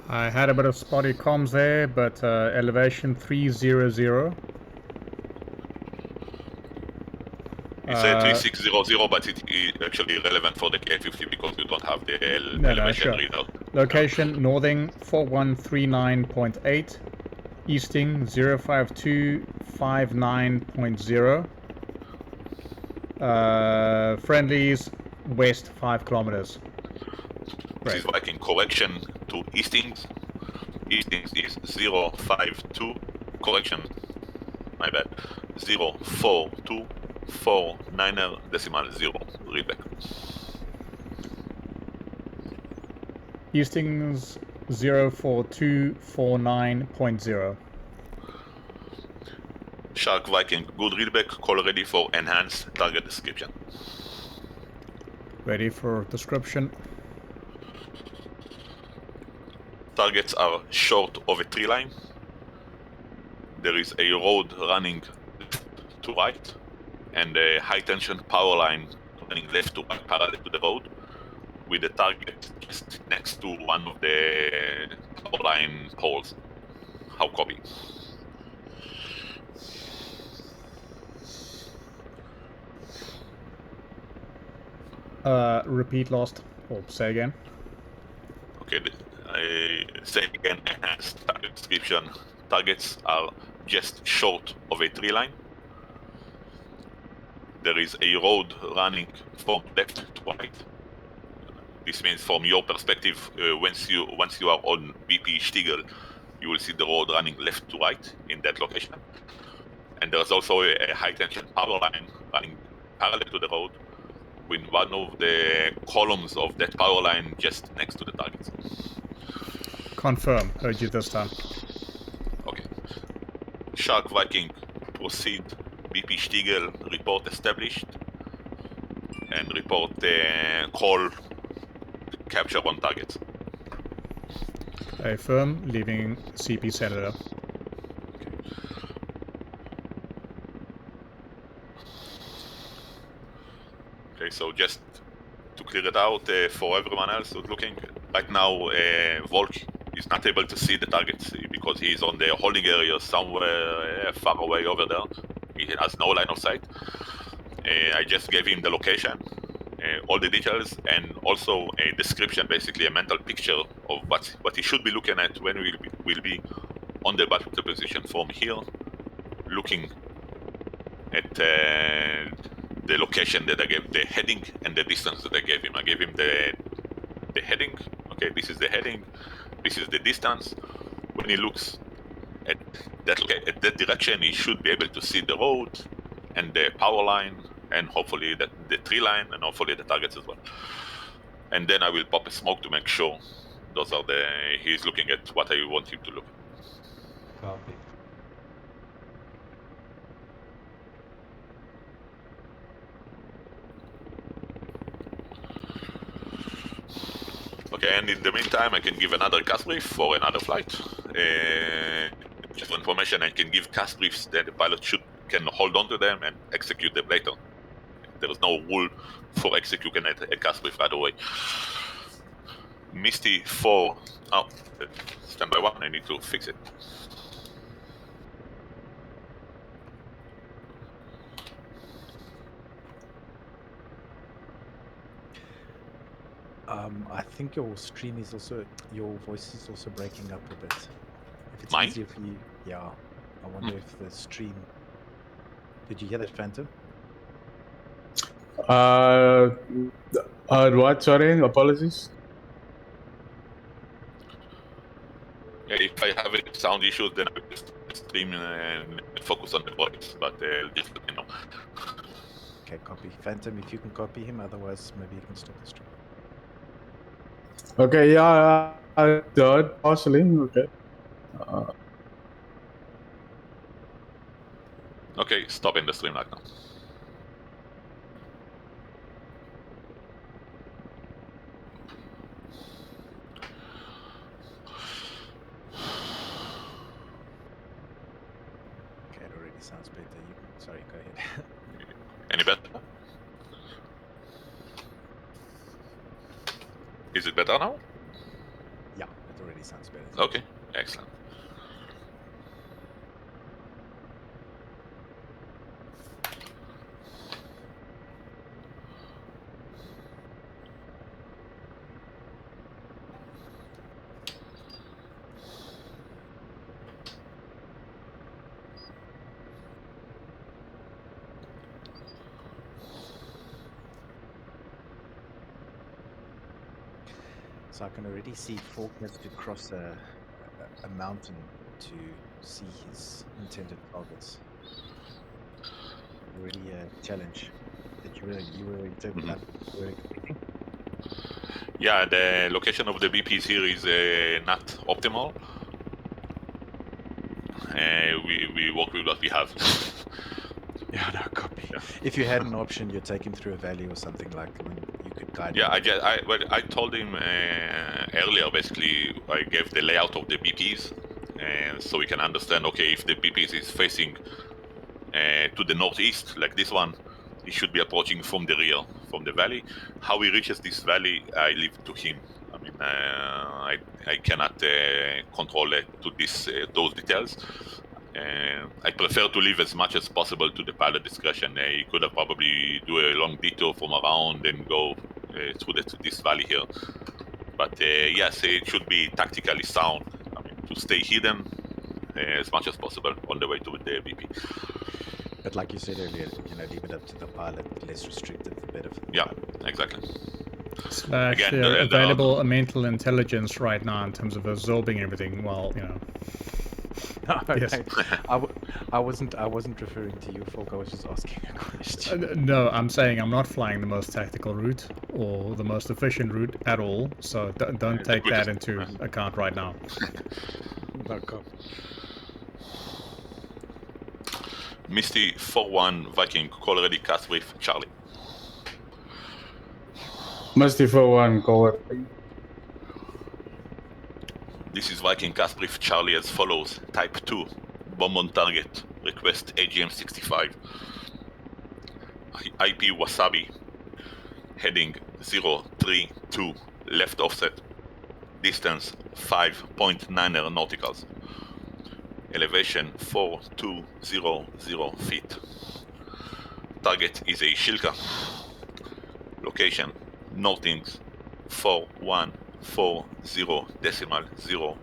I had a bit of spotty comms there, but elevation 300. It's a 3600, but it is actually relevant for the K50 because you don't have the elevation sure. readout. Location northing 4139.8, easting 05259.0. Friendlies west 5 kilometers. This is Viking correction to Eastings. Eastings is 052, correction, my bad, 04249.0. Read back. Eastings 04249.0. Shark Viking, good readback, call ready for enhanced target description. Ready for description. Targets are short of a tree line. There is a road running left to right and a high tension power line running left to right parallel to the road with the target just next to one of the power line poles. How copy? Repeat last. Or say again. Okay, I say again, enhanced target description. Targets are just short of a tree line. There is a road running from left to right. This means from your perspective, once you are on BP Stiegel, you will see the road running left to right in that location. And there's also a high tension power line running parallel to the road with one of the columns of that power line just next to the targets. Confirm. Heard you this time. Okay. Shark Viking, proceed. BP Stiegel, report established. And report call capture on targets. Affirm. Leaving CP Senator. Okay, so just to clear it out for everyone else who's looking, right now Volk is not able to see the targets because he is on the holding area somewhere far away over there. He has no line of sight. I just gave him the location, all the details, and also a description, basically a mental picture of what he should be looking at when we will be on the battle position from here, looking at the location that I gave, the heading and the distance that I gave him. I gave him the heading. Okay, this is the heading. This is the distance. When he looks at that direction, he should be able to see the road and the power line, and hopefully the tree line, and hopefully the targets as well. And then I will pop a smoke to make sure those are he's looking at what I want him to look. Copy. Okay, and in the meantime, I can give another CAS brief for another flight. Just for information, I can give CAS briefs that the pilot can hold on to them and execute them later. There is no rule for executing a CAS brief right away. Misty 4. Oh, standby 1. I need to fix it. I think your stream is also, your voice is also breaking up a bit. If it's Mine? easier for you, yeah. I wonder if the stream. Did you hear that, Phantom? What? Sorry, apologies. If I have any sound issues, then I will stream and focus on the voice, but just let me know. Okay, copy. Phantom, if you can copy him, otherwise maybe you can stop the stream. Okay, yeah, I heard partially. Okay. Okay, stopping the stream right now. Okay, it already sounds better. You can, sorry, go ahead. Any better? Is it better now? Yeah, it already sounds better. thanks. Okay, excellent. So I can already see Fork has to cross a mountain to see his intended targets. Already a challenge that you were expecting. Yeah, the location of the BPs here is not optimal. We work with what we have. Yeah, no, copy. Yeah. If you had an option, you'd take him through a valley or something like when you could guide Yeah, him. I told him earlier. Basically, I gave the layout of the BPs, so we can understand. Okay, if the BPs is facing to the northeast, like this one, he should be approaching from the rear, from the valley. How he reaches this valley, I leave to him. I mean, I cannot control to those details. I prefer to leave as much as possible to the pilot discretion. He could have probably do a long detour from around and go through this valley here. But yes, it should be tactically sound. I mean, to stay hidden as much as possible on the way to the BP. But like you said earlier, leave it up to the pilot. The less restricted, the better for the Yeah, pilot. exactly. Slash Again, there are- available mental intelligence right now in terms of absorbing everything. Well, No, Yes. okay. I wasn't referring to you, Fork. I was just asking a question. No, I'm saying I'm not flying the most tactical route or the most efficient route at all. So don't The take that quickest. into account right now. No, copy. Misty 4-1 Viking, call ready, CAS brief, Charlie. Musty for one, call it. This is Viking CAS brief, Charlie, as follows. Type 2, bomb on target, request AGM 65. IP Wasabi, heading 032, left offset, distance 5.9 nauticals, elevation 4200 feet. Target is a Shilka. Location, Northings 4140.0,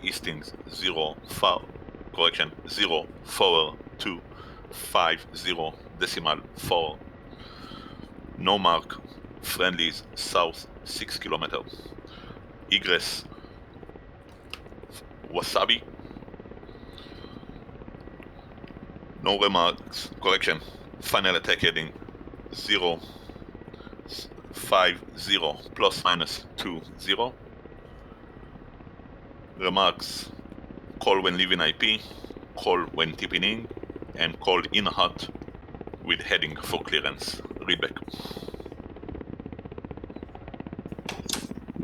Eastings 04250.4. No mark, friendlies south 6 kilometers. Egress, Wasabi. No remarks, correction. Final attack heading 050 ±20. Remarks, call when leaving IP, call when tipping in, and call in hot with heading for clearance. Read back.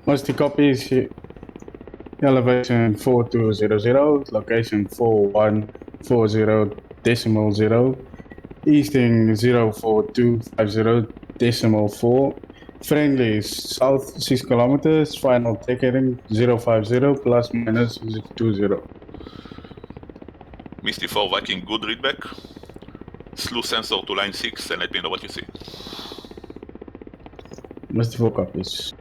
Musty copies. Elevation 4200, location 4140.0, easting 04250.4, friendlies south 6 kilometers, final ticketing 050 plus minus 20. Misty 4 Viking, good readback. Slew sensor to line 6 and let me know what you see. Musty 4 copies.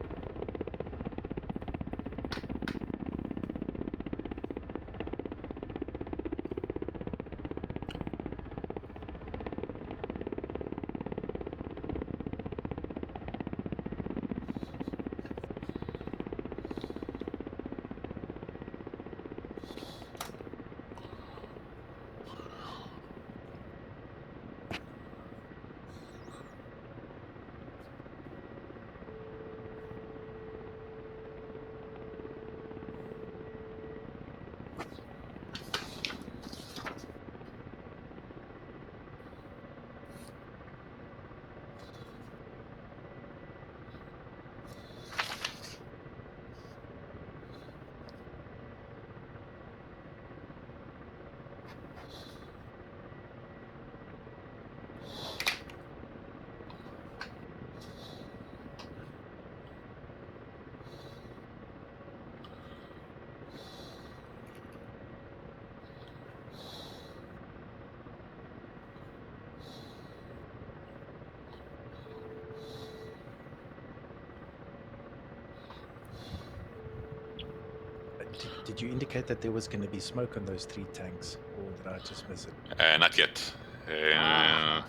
Did you indicate that there was going to be smoke on those 3 tanks, or did I just miss it? Not yet.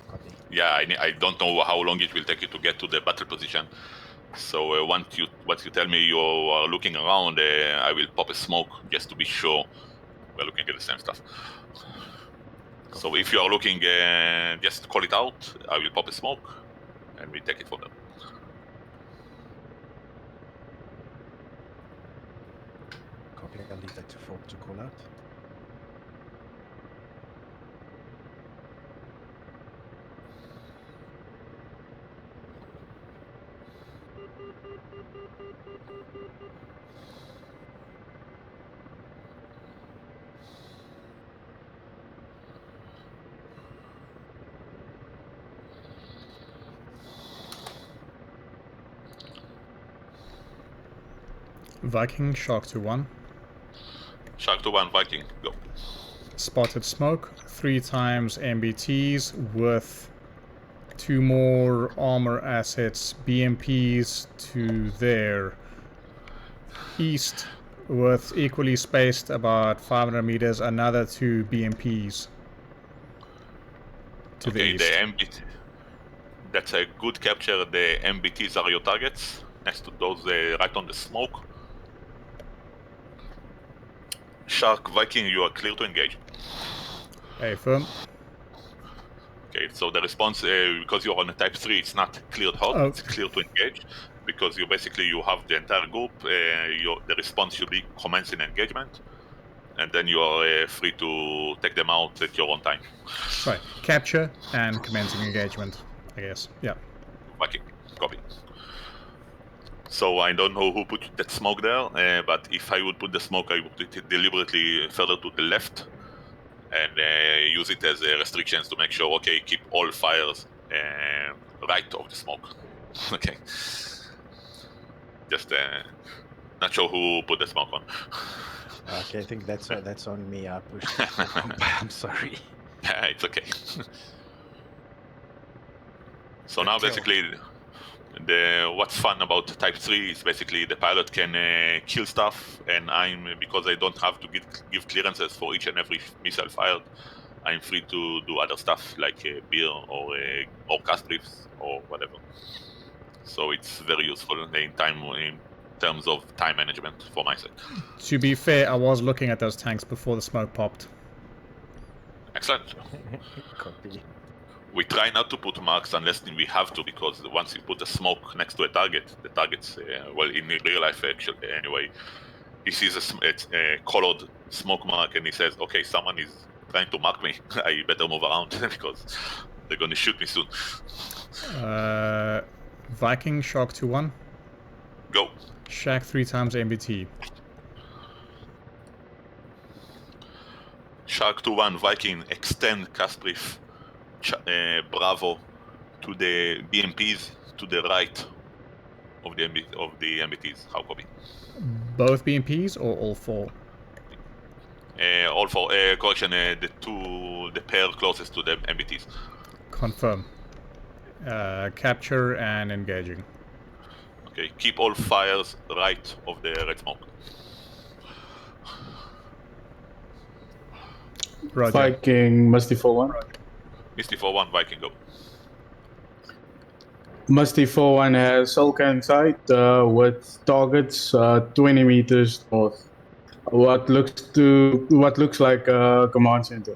Copy. Yeah, I don't know how long it will take you to get to the battle position. So once you tell me you are looking around, I will pop a smoke just to be sure we're looking at the same stuff. So if you are looking, just call it out. I will pop a smoke, and we take it from there. Copy. I'll leave that to Fork to call out. Viking, Shark 2-1. Shark 2-1, Viking, go. Spotted smoke, 3 times MBTs with 2 more armor assets, BMPs to their east with equally spaced about 500 meters, another 2 BMPs to the east. The MBT. That's a good capture. The MBTs are your targets. Next to those, right on the smoke. Shark, Viking, you are clear to engage. Affirm. Okay, so the response, because you're on a type 3, it's not cleared hot, Oh. it's clear to engage. Because you have the entire group, the response should be commencing engagement. And then you are free to take them out at your own time. Right, capture and commencing engagement, I guess. Yeah. Viking, copy. So I don't know who put that smoke there, but if I would put the smoke, I would put it deliberately further to the left and use it as restrictions to make sure, okay, keep all fires right of the smoke. Okay. Just not sure who put the smoke on. Okay, I think that's on me. I pushed. I'm sorry. It's okay. So now basically, what's fun about type 3 is basically the pilot can kill stuff, and because I don't have to give clearances for each and every missile fired, I'm free to do other stuff like beer or cast briefs or whatever. So it's very useful in terms of time management for myself. To be fair, I was looking at those tanks before the smoke popped. Excellent. Copy. We try not to put marks unless we have to, because once you put a smoke next to a target, the target's, well, in real life actually anyway, he sees a colored smoke mark and he says, okay, someone is trying to mark me, I better move around because they're going to shoot me soon. Viking, Shark 2-1. Go. Shack 3 times MBT. Shark 2-1, Viking, extend cast brief. Bravo to the BMPs to the right of the MBTs. How copy? Both BMPs or all 4? All 4. Correction. The pair closest to the MBTs. Confirm. Capture and engaging. Okay. Keep all fires right of the red smoke. Roger. Viking, Musty 4-1. Misty 4-1, Viking, go. Musty 4-1 has Sulka in sight with targets 20 meters north. What looks like a command center.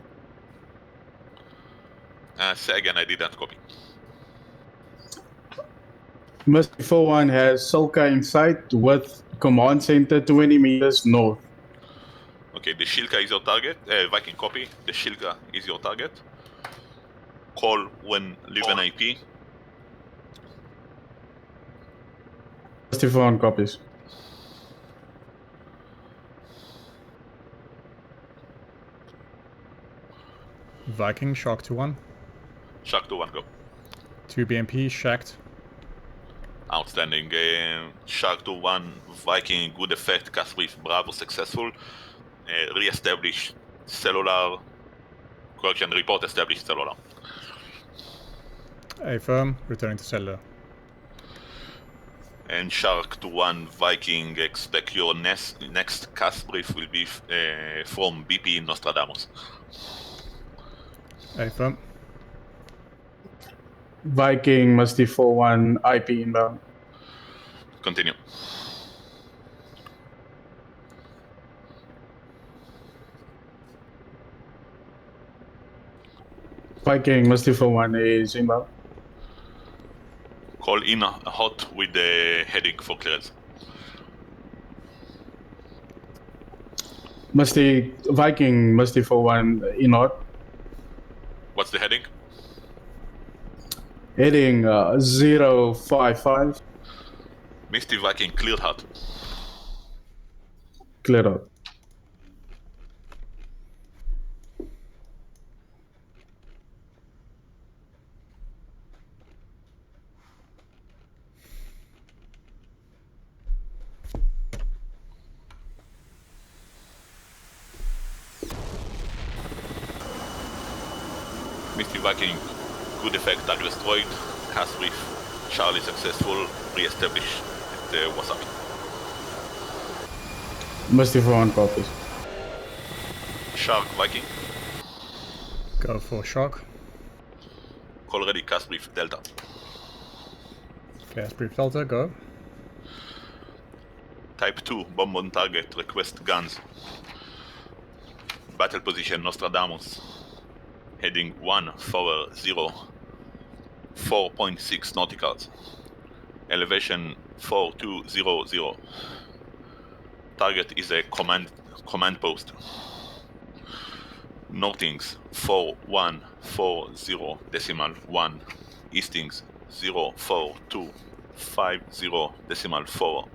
Say again, I didn't copy. Musty 4-1 has Sulka in sight with command center 20 meters north. Okay, the Shilka is your target. Viking, copy. The Shilka is your target. Call when leave an IP. Musty 4-1 copies. Viking, Shark 2-1. Shark 2-1, go. 2 BMP, shacked. Outstanding. Shark 2-1, Viking, good effect. Cast brief, Bravo, successful. Re-establish cellular. Correction, report established cellular. Affirm, returning to cellular. And Shark to 1 Viking, expect your next CAS brief will be from BP Nostradamus. Affirm. Viking Musty 4-1 IP inbound. Continue. Viking Musty 4-1 is inbound. Call in hot with the heading for clearance. Viking Musty 4-1 in hot. What's the heading? Heading 055. Misty Viking cleared hot. Clear out. Misty Viking, good effect, target destroyed, CAS brief, Charlie successful, re-established at Wasabi. Musty 4-1 copies. Shark Viking, Go for shock. call ready, CAS brief, Delta. CAS brief Delta, go. Type 2, bomb on target, request guns. Battle position, Nostradamus. Heading 140, 4.6 nauticals. Elevation 4200. Target is a command post. Northings 4140 decimal 1. Eastings 04250 decimal 4.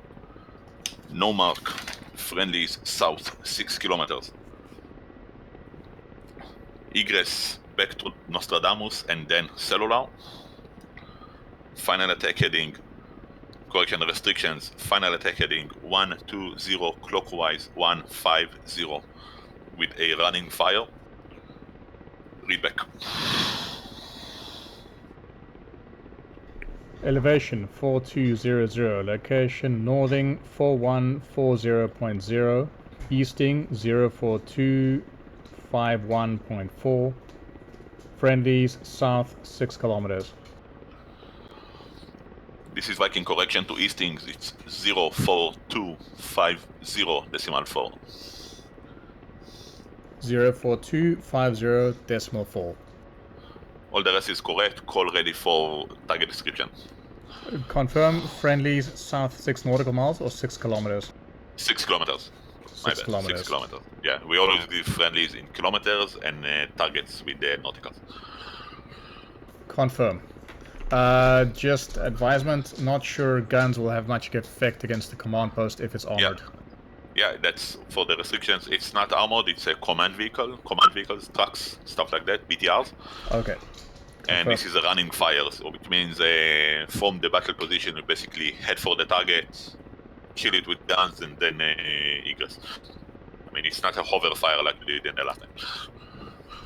No mark. Friendlies south 6 kilometers. Egress back to Nostradamus and then cellular. Final attack heading, correction restrictions, final attack heading 120 clockwise 150 with a running fire. Read back. Elevation 4200, location northing 4140.0, easting 04251.4, friendlies south 6 kilometers. This is Viking correction to eastings, it's 04250 decimal 4. 04250 decimal 4. All the rest is correct, call ready for target description. Confirm friendlies south 6 nautical miles or 6 kilometers? 6 kilometers. 6 kilometers. 6 kilometers. Yeah, we always do friendlies in kilometers and targets with the nauticals. Confirm. Just advisement, not sure guns will have much effect against the command post if it's armored. Yeah, that's for the restrictions. It's not armored, it's a command vehicle, command vehicles, trucks, stuff like that, BTRs. Okay. And this is a running fire, so which means from the battle position, you basically head for the target, kill it with guns, and then egress. I mean, it's not a hover fire like we did in the last time.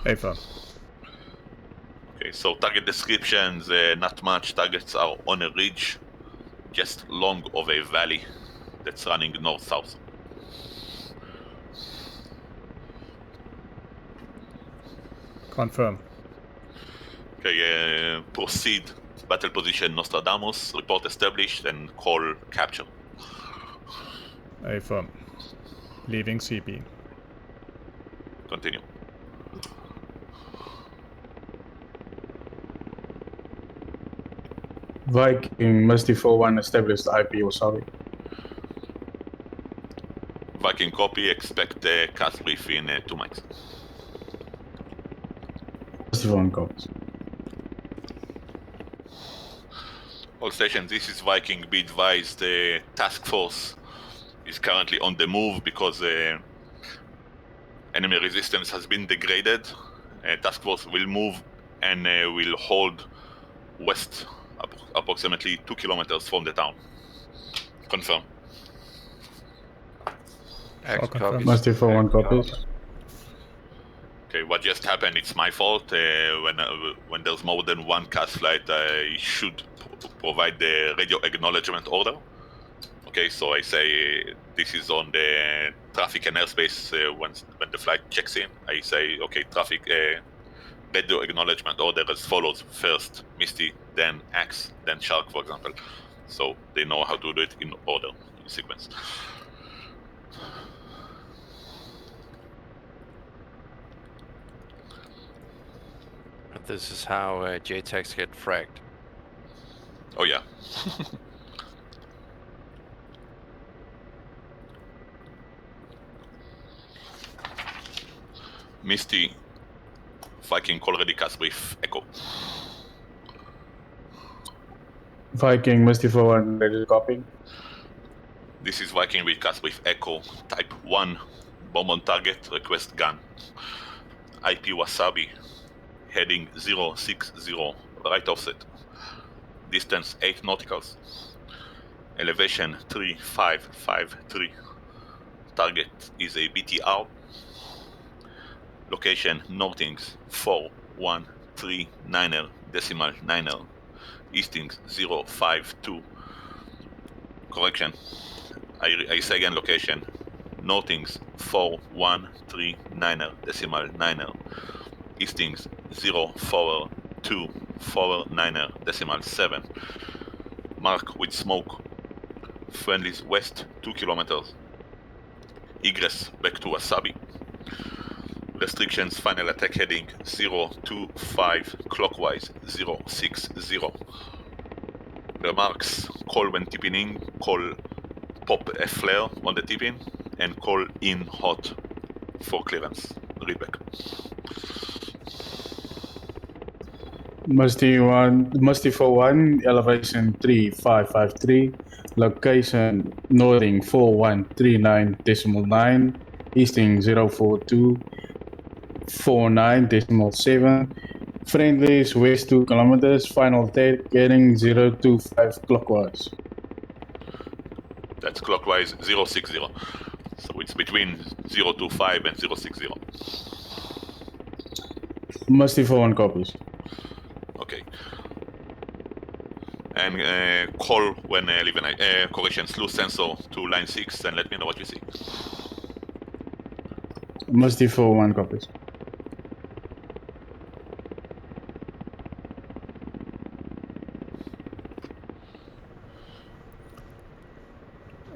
Affirm. Okay, so target descriptions, not much. Targets are on a ridge, just long of a valley that's running north-south. Confirm. Okay, proceed. Battle position Nostradamus, report established, and call capture. Affirm. Leaving CP. Continue. Viking Musty 4-1 established IP or sorry. Viking copy, expect a CAS brief in 2 mics. Musty 4-1 copies. All stations, this is Viking. Be advised, the task force is currently on the move because enemy resistance has been degraded. Task force will move and will hold west, approximately 2 kilometers from the town. Confirm. X confirm. copies. Musty 4-1 copies. Okay, what just happened, it's my fault. When there's more than one CAS flight, I should provide the radio acknowledgement order. Okay, so I say this is on the traffic and airspace when the flight checks in. I say, okay, traffic, radio acknowledgement order as follows: first Misty, then Axe, then Shark, for example. So they know how to do it in order, in sequence. This is how JTACs get fragged. Oh yeah. Misty, Viking already cast with Echo. Viking, Misty 4-1, ready to copy. This is Viking with cast with Echo, type 1, bomb on target, request gun. IP Wasabi, heading 060, right offset. Distance 8 nauticals. Elevation 3553. Target is a BTR. Location Northings 4139 decimal 9. Eastings 052. Correction. I say again location. Northings 4139 decimal 9. Eastings 04249 decimal 7. Mark with smoke. Friendlies west 2 kilometers. Egress back to Wasabi. Restrictions final attack heading 025 clockwise 060. Remarks: call when tipping in, call pop a flare on the tip in, and call in hot for clearance. Read back. Musty 4-1, elevation 3553, location northing 4139 decimal 9, easting 04249 decimal 7, friendlies west 2 kilometers, final attack heading 025 clockwise. That's clockwise 060. So it's between 025 and 060. Musty 4-1 copies. Okay. And call when leaving correction slew sensor to line 6 and let me know what you see. Musty 4-1 copies.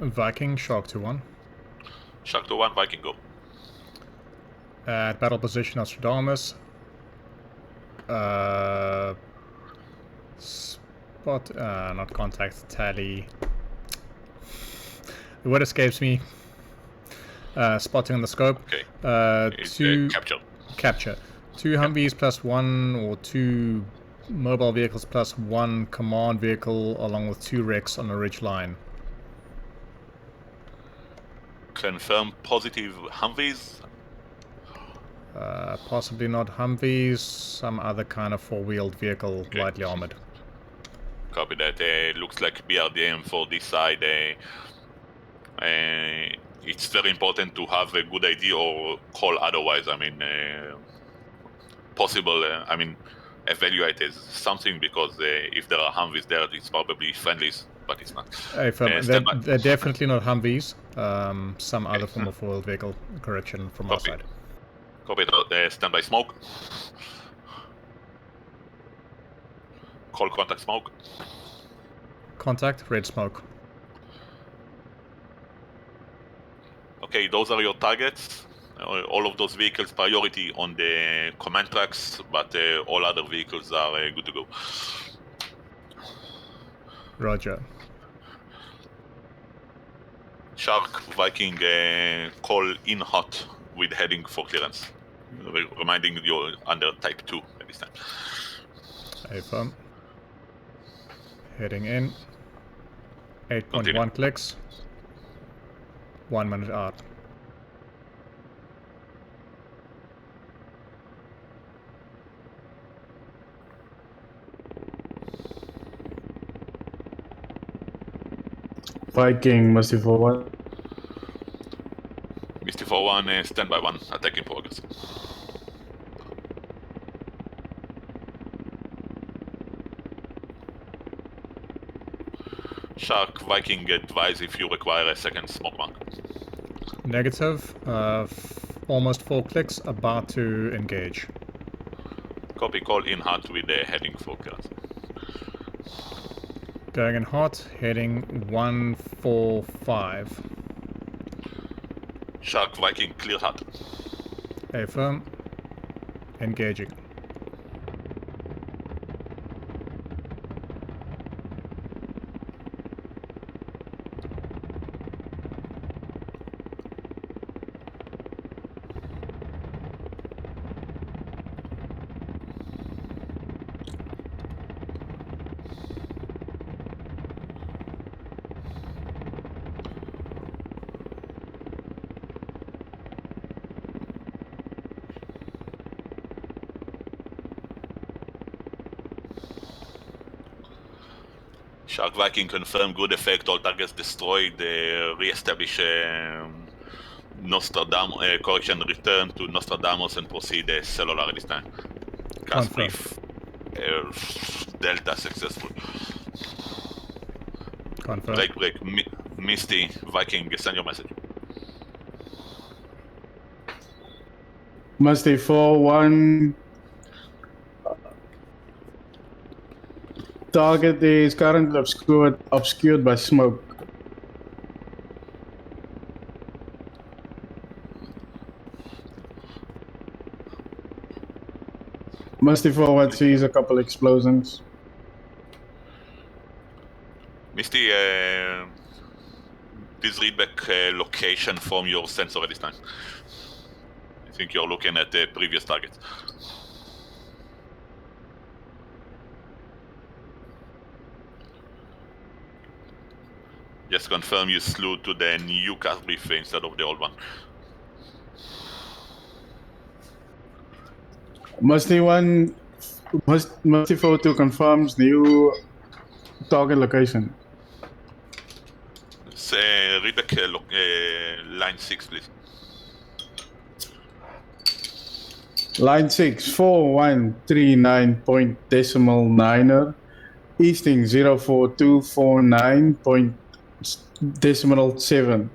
Viking, Shark 2-1. Shark to 1, Viking go. At battle position, Nostradamus. Spot, not contact, tally. The word escapes me. Spotting on the scope. Okay. It's capture. Capture. 2 Humvees plus 1 or 2 mobile vehicles plus 1 command vehicle along with 2 wrecks on a ridge line. Confirm positive Humvees. Possibly not Humvees, some other kind of 4-wheeled vehicle, Okay. lightly armored. Copy that. Looks like BRDM for this side. It's very important to have a good idea or call otherwise. I mean, possible. Evaluate as something because if there are Humvees there, it's probably friendlies, but it's not. They're definitely not Humvees. Some other form of 4-wheeled vehicle. Correction from our Copy. side. Copy. Standby smoke. Call contact smoke. Contact, red smoke. Okay, those are your targets. All of those vehicles priority on the command tracks, but all other vehicles are good to go. Roger. Shark, Viking, call in hot with heading for clearance. Reminding you under type 2 at this time. Affirm. Heading in. 8.1 Continue. clicks. 1 minute out. Viking, Musty 4-1. Misty 4-1, standby 1, attack in progress. Shark Viking advise if you require a second smoke mark. Negative. Almost 4 clicks. About to engage. Copy, call in hot with the heading for clearance. Going in hot. Heading 145. Shark Viking clear hot. Affirm. Engaging. Shark Viking confirm good effect, all targets destroyed, re-establish correction, return to Nostradamus and proceed cellular this time. CAS Confirm. brief, Delta successful. Confirm. Break, Misty, Viking, send your message. Musty 4-1. Target is currently obscured by smoke. Musty 4-1 sees a couple explosions. Misty, please read back location from your sensor at this time. I think you're looking at the previous target. Just confirm you slew to the new CAS brief instead of the old one. Musty 4-2 confirms new target location. Read back line 6, please. Line 6, 4139.9er. Easting 04249.7.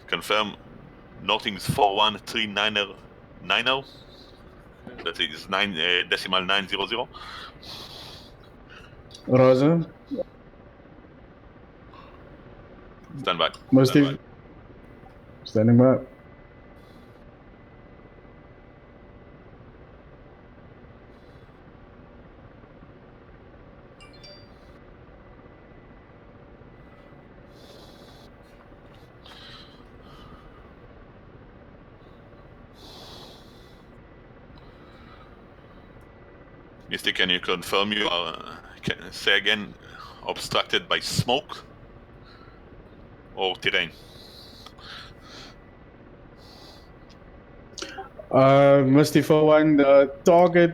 Confirm Northing's 4139er 90. That is 9.900. Roger. Stand by. Musty. Standing by. Misty, can you confirm you are, say again, obstructed by smoke or terrain? Musty 4-1, the target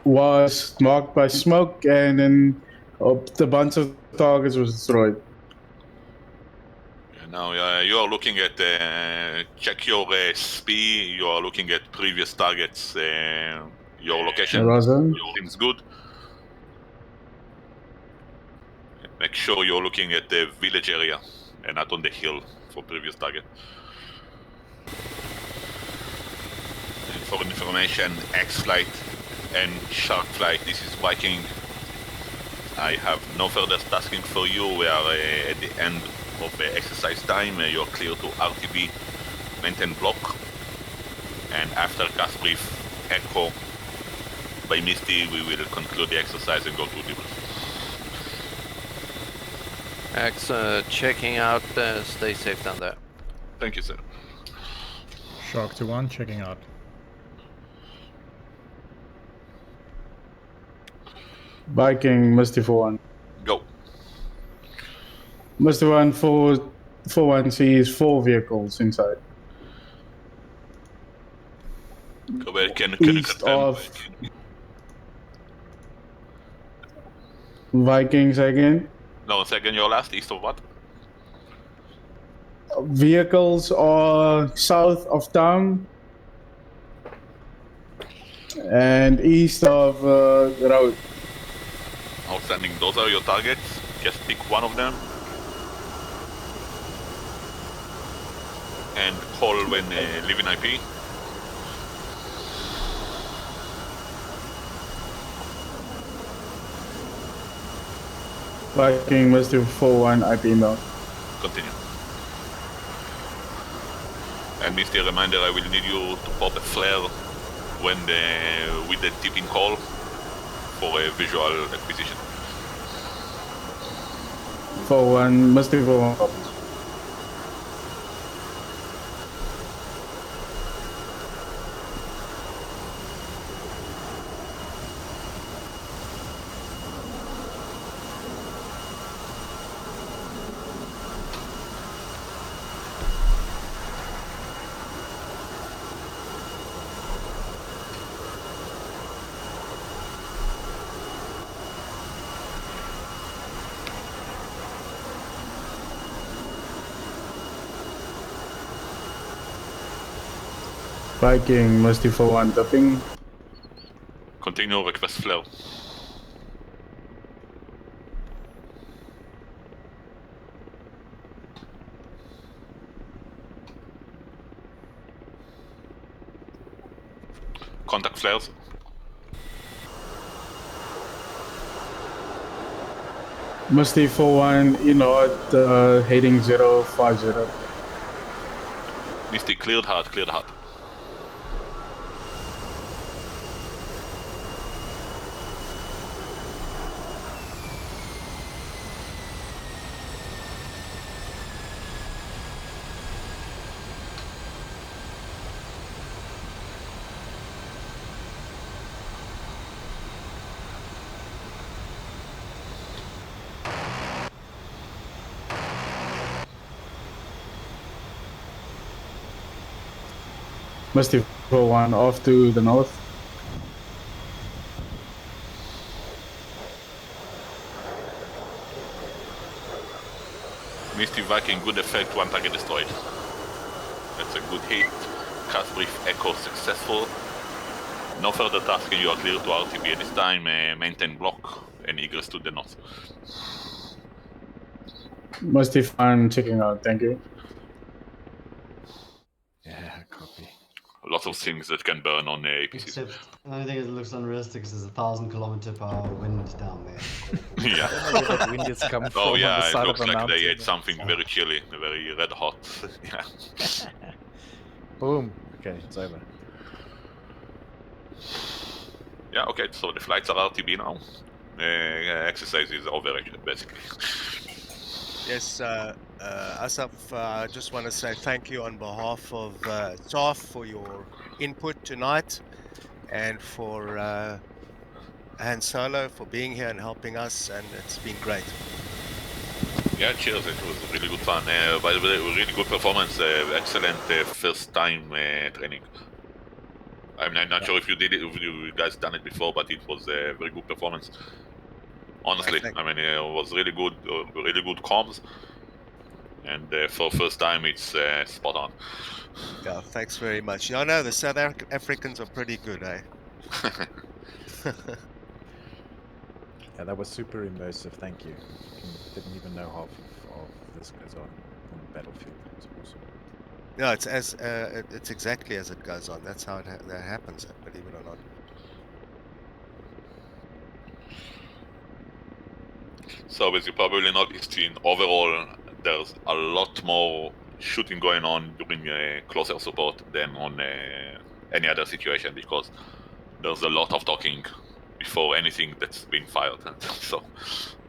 was marked by smoke and then the bunch of targets was destroyed. Now you are looking at, check your SPI, you are looking at previous targets, your location, everything's good. Make sure you're looking at the village area and not on the hill for previous target. And for information, X-Flight and Shark Flight, this is Viking. I have no further tasking for you. We are at the end of the exercise time. You're clear to RTB, maintain block. And after CAS brief, echo by Misty, we will conclude the exercise and go to debrief. X checking out, stay safe down there. Thank you, sir. Shark 2-1, checking out. Viking, Musty 4-1. Go. Musty 4-1 sees 4 vehicles inside. Go ahead. Can you East confirm? of Vikings again. No, second, your last. East of what? Vehicles are south of town. and east of the road. Outstanding. Those are your targets. Just pick one of them. And call when leaving IP. Viking must do 4-1 IP inbound. Continue. And Misty, a reminder, I will need you to pop a flare when with the tipping call for a visual acquisition. 4-1 must do 4-1 copies. Viking must do 4-1 topping. Continue, request flare. Contact flares. Must do 4-1 inward heading 050. Misty, cleared hard, cleared hard. Must do 4-1 off to the north. Misty Viking, good effect, one target destroyed. That's a good hit. CAS brief echo successful. No further task, you are clear to RTB at this time. Maintain block and egress to the north. Must do fine checking out, thank you. Yeah, copy. Lots of things that can burn on APCs. Except, the only thing that looks unrealistic is there's 1,000 km/h wind down there. Yeah. Where that wind is coming from Oh on the yeah, it side looks of a like mountain. they ate something very chilly, very red hot. Yeah. Boom. Okay, it's over. Yeah, okay, so the flights are RTB now. Exercise is over, basically. Yes, Asaf, I just want to say thank you on behalf of SAAF for your input tonight, and for Hansolo for being here and helping us, and it's been great. Yeah, cheers, it was really good fun. By the way, really good performance, excellent first time training. I mean, I'm not sure if you did it, if you guys done it before, but it was a very good performance. Honestly, I mean, it was really good comms, and for first time, it's spot on. Yeah, thanks very much. Yeah, I know the South Africans are pretty good, eh? Yeah, that was super immersive. Thank you. Didn't even know half of this goes on the battlefield. It was awesome. No, it's exactly as it goes on. That's how that happens, believe it or not. So as you probably noticed, in overall, there's a lot more shooting going on during closer support than on any other situation, because there's a lot of talking before anything that's being fired. So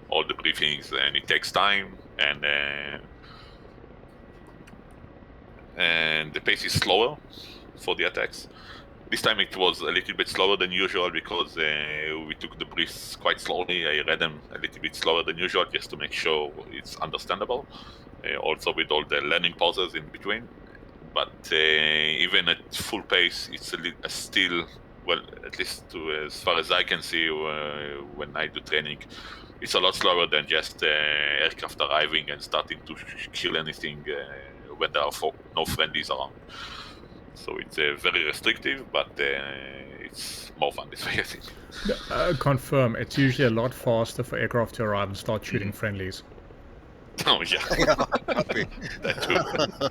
all the briefings, and it takes time, and the pace is slower for the attacks. This time it was a little bit slower than usual because we took the briefs quite slowly. I read them a little bit slower than usual just to make sure it's understandable. Also with all the learning pauses in between. But even at full pace, it's still, well, at least as far as I can see when I do training, it's a lot slower than just aircraft arriving and starting to kill anything when there are no friendlies around. So it's very restrictive, but it's more fun this way, I think. Confirm, it's usually a lot faster for aircraft to arrive and start shooting Mm. friendlies. Oh yeah, Yeah, copy. that too.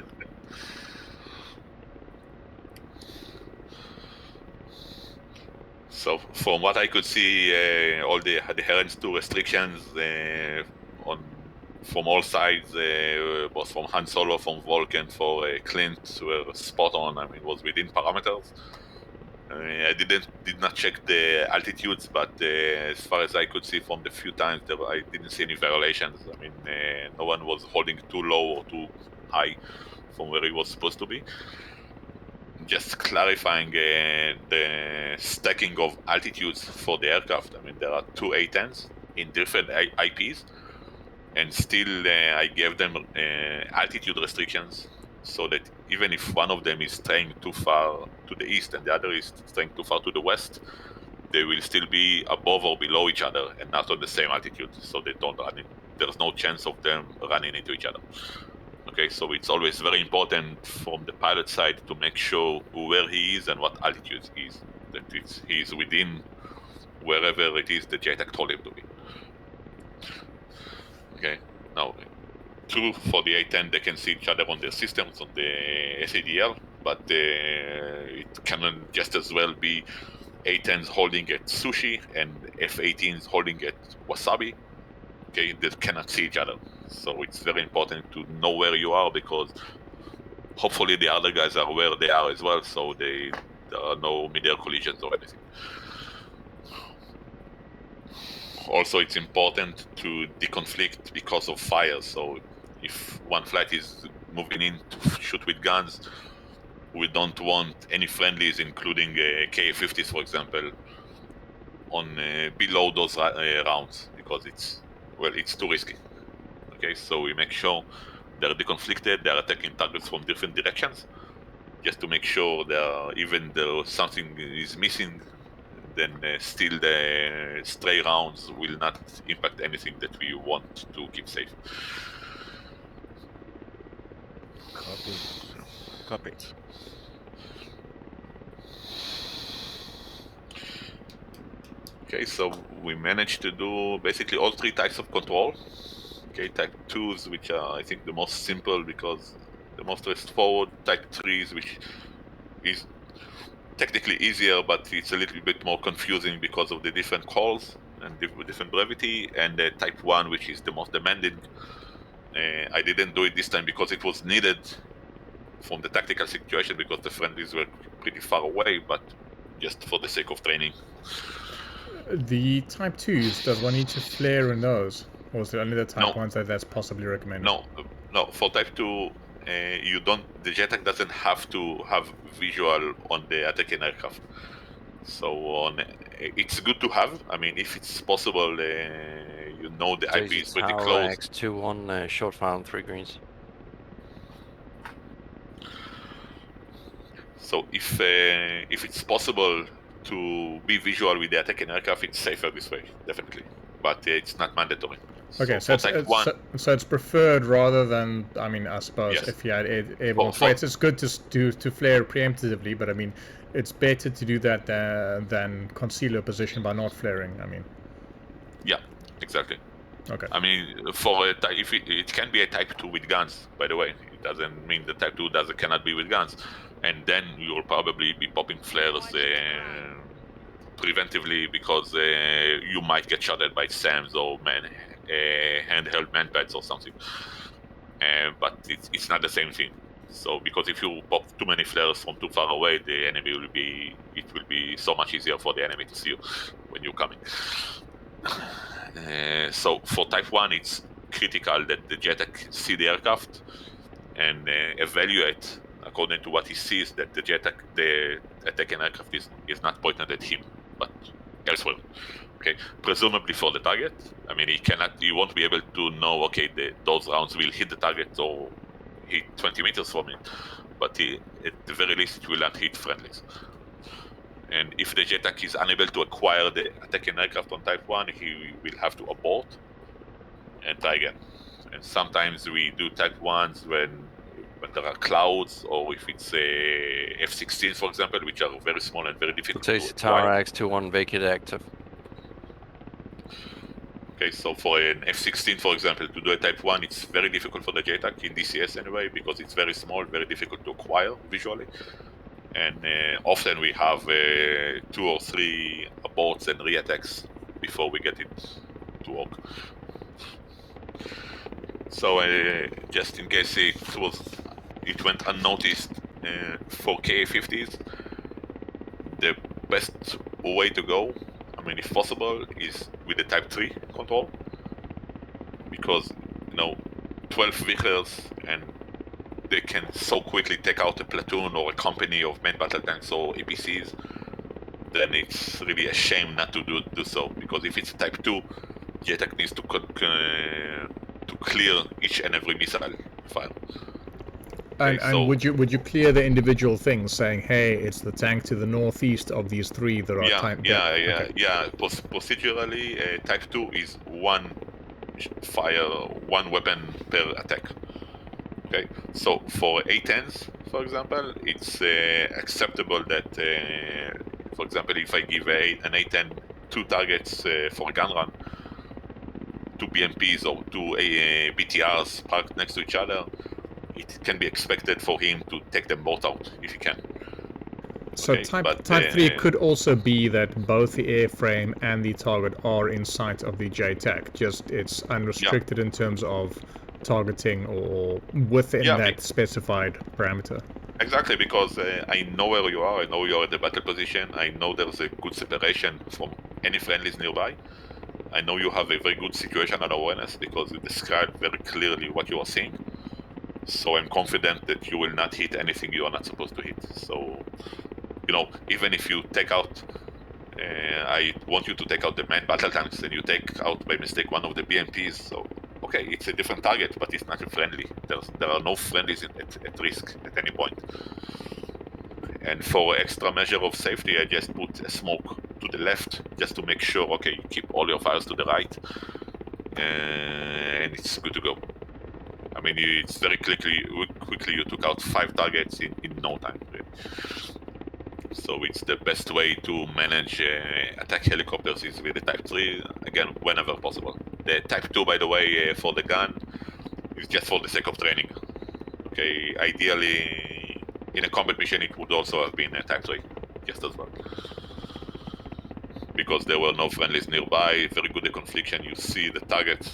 So from what I could see, all the adherence to restrictions from all sides, both from Hansolo, from Vulcan, for Clint, were spot on. I mean, was within parameters. I did not check the altitudes, but as far as I could see from the few times there, I didn't see any violations. I mean, no one was holding too low or too high from where he was supposed to be. Just clarifying the stacking of altitudes for the aircraft. I mean, there are two A10s in different IPs, and still I gave them altitude restrictions, so that even if one of them is staying too far to the east and the other is staying too far to the west, they will still be above or below each other and not on the same altitude, so they don't run in. There's no chance of them running into each other. Okay, so it's always very important from the pilot side to make sure where he is and what altitude he is, that he's within wherever it is the JTAC told him to be. Okay, now true for the A10, they can see each other on their systems, on the SADL, but it can just as well be A10s holding at Sushi and F-18s holding at Wasabi. Okay, they cannot see each other. So it's very important to know where you are, because hopefully the other guys are where they are as well, so there are no mid-air collisions or anything. Also, it's important to deconflict because of fire. So if one flight is moving in to shoot with guns, we don't want any friendlies, including KA-50s, for example, on below those rounds, because it's too risky. Okay, so we make sure they're deconflicted, they're attacking targets from different directions, just to make sure even though something is missing, then still the stray rounds will not impact anything that we want to keep safe. Copy. Copy. Okay, so we managed to do basically all three types of control. Okay, type 2s, which are, I think, the most simple because the most straightforward. Type 3s, which is technically easier, but it's a little bit more confusing because of the different calls and different brevity. And type 1, which is the most demanding. I didn't do it this time because it was needed from the tactical situation, because the friendlies were pretty far away, but just for the sake of training. The Type 2s, does one need to flare in those? Or is it only the Type 1s that's possibly recommended? No, for Type 2, you don't. The JTAC doesn't have to have visual on the attacking aircraft. So it's good to have. I mean, if it's possible, you know the IP is pretty close. X2 on short file and 3 greens. So if it's possible to be visual with the attacking aircraft, it's safer this way, definitely. But it's not mandatory. Okay, so it's preferred rather than, I mean, I suppose Yes. if you had airborne threats, it's good to flare preemptively, but I mean, it's better to do that than conceal your position by not flaring. I mean. Yeah, exactly. Okay. I mean, for if it can be a Type 2 with guns, by the way. It doesn't mean the Type 2 cannot be with guns, and then you'll probably be popping flares preventively, because you might get shot at by SAMs or handheld manpads or something. But it's not the same thing. So because if you pop too many flares from too far away, the enemy will be so much easier for the enemy to see you when you're coming. So for Type 1, it's critical that the JTAC see the aircraft and evaluate according to what he sees, that the JTAC, the attacking aircraft, is not pointed at him, but elsewhere. Okay, presumably for the target. I mean, he won't be able to know, okay, those rounds will hit the target or hit 20 meters from it, but at the very least it will not hit friendlies. And if the JTAC is unable to acquire the attacking aircraft on Type 1, he will have to abort and try again. And sometimes we do Type 1s when when there are clouds, or if it's F-16s, for example, which are very small and very difficult to Tower acquire. X21 vacant active. Okay, so for an F-16, for example, to do a Type 1, it's very difficult for the JTAC, in DCS anyway, because it's very small, very difficult to acquire visually. And often we have 2 or 3 aborts and re-attacks before we get it to work. So just in case it went unnoticed, for KA-50s, the best way to go, I mean, if possible, is with the Type 3 control, because 12 vehicles, and they can so quickly take out a platoon or a company of main battle tanks or APCs, then it's really a shame not to do so, because if it's Type 2, JTAC needs to clear each and every missile file. And, Okay, so would you clear the individual things, saying, hey, it's the tank to the northeast of these 3 that are yeah, okay. procedurally, Type 2 is one weapon per attack. Okay, so for A10s, for example, it's acceptable that, for example, if I give an A10 2 targets for a gun run, 2 BMPs or 2 BTRs parked next to each other, it can be expected for him to take them both out if he can. So Okay, type 3 could also be that both the airframe and the target are in sight of the JTAC, just it's unrestricted in terms of targeting or within that specified parameter. Exactly, because I know where you are, I know you're at the battle position, I know there's a good separation from any friendlies nearby. I know you have a very good situational awareness because you described very clearly what you are seeing. So I'm confident that you will not hit anything you are not supposed to hit. So, even if you take out, I want you to take out the main battle tanks and you take out by mistake one of the BMPs, so okay, it's a different target, but it's not a friendly. There are no friendlies at risk at any point. And for extra measure of safety, I just put a smoke to the left, just to make sure, okay, you keep all your files to the right, and it's good to go. I mean, it's very quickly you took out 5 targets in no time. Really. So it's the best way to manage attack helicopters is with the Type 3, again, whenever possible. The Type 2, by the way, for the gun, is just for the sake of training. Okay, ideally, in a combat mission, it would also have been a Type 3, just as well. Because there were no friendlies nearby, very good deconfliction, you see the target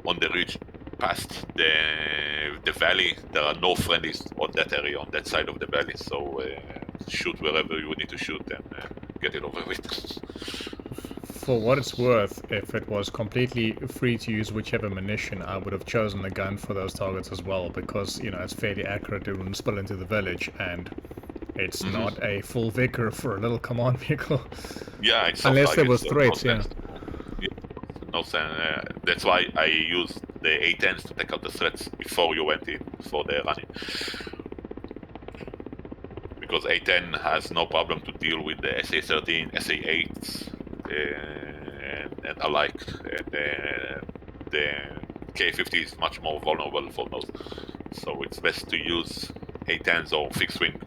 on the ridge past the valley. There are no friendlies on that area, on that side of the valley, so shoot wherever you need to shoot and get it over with. For what it's worth, if it was completely free to use whichever munition, I would have chosen the gun for those targets as well, because, it's fairly accurate, it wouldn't spill into the village, and it's not a full vigor for a little command vehicle. Yeah, it's unless there was threats, No sense. That's why I used the A10s to take out the threats before you went in for the running. Because A10 has no problem to deal with the SA-13, SA-8s, and alike. And the K-50 is much more vulnerable for those. So it's best to use A10s or fixed wing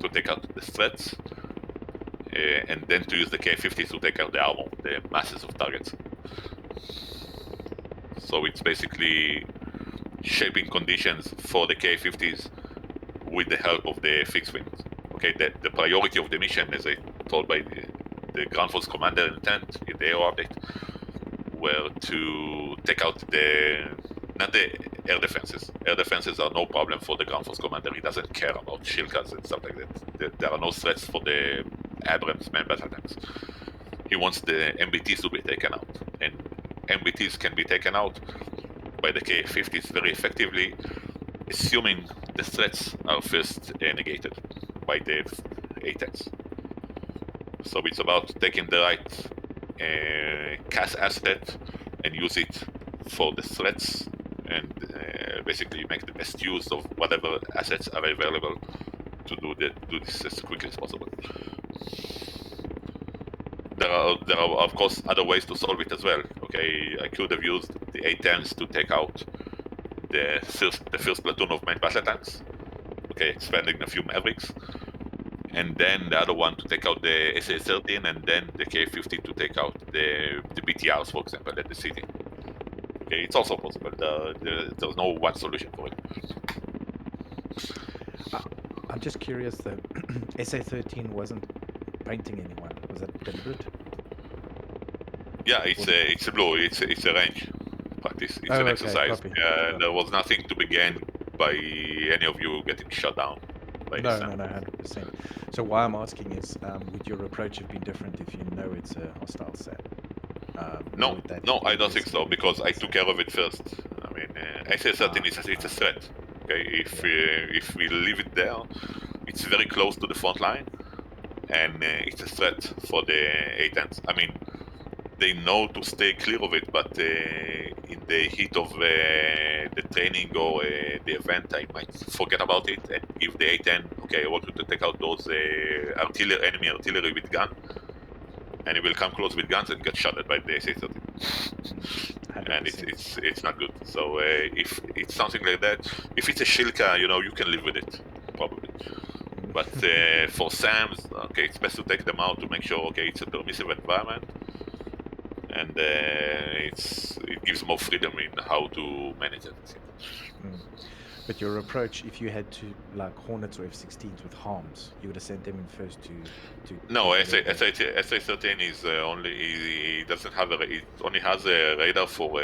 to take out the threats, and then to use the K-50s to take out the armor, the masses of targets. So it's basically shaping conditions for the K-50s with the help of the fixed wings. Okay, the priority of the mission, as I told by the ground force commander intent in the AO update, were to take out not the air defenses. Air defenses are no problem for the ground force commander. He doesn't care about shield guns and stuff like that. There are no threats for the Abrams main battle tanks. He wants the MBTs to be taken out, and MBTs can be taken out by the K-50s very effectively, assuming the threats are first negated by the A10s. So it's about taking the right CAS asset and use it for the threats, and basically make the best use of whatever assets are available to do this as quickly as possible. There are of course other ways to solve it as well. Okay, I could have used the A10s to take out the first platoon of main battle tanks, okay, expanding a few Mavericks, and then the other one to take out the SA13, and then the K50 to take out the BTRs, for example, at the city. Okay, it's also possible. There's no one solution for it. I'm just curious though. SA13 wasn't painting anyone. Was that deliberate? Yeah, it's a blow. It's a range practice. It's an exercise. Copy. There was nothing to be gained by any of you getting shut down by No, Sam. 100%. So why I'm asking is, would your approach have been different if you know it's a hostile set? No, I don't think so, because I took care of it first. I mean, SA13 it's a threat. Okay, if we leave it there, it's very close to the front line, and it's a threat for the A10s. I mean, they know to stay clear of it, but in the heat of the training or the event, I might forget about it and give the A10, okay, I want you to take out those enemy artillery with gun, and he will come close with guns and get shot at by the SA-13. And it's not good. So if it's something like that, if it's a Shilka, you can live with it, probably. But for SAMs, okay, it's best to take them out to make sure, okay, it's a permissive environment, and it gives more freedom in how to manage it. But your approach, if you had to, like Hornets or F-16s with harms, you would have sent them in first to no, SA-13 is only, it doesn't have it only has a radar for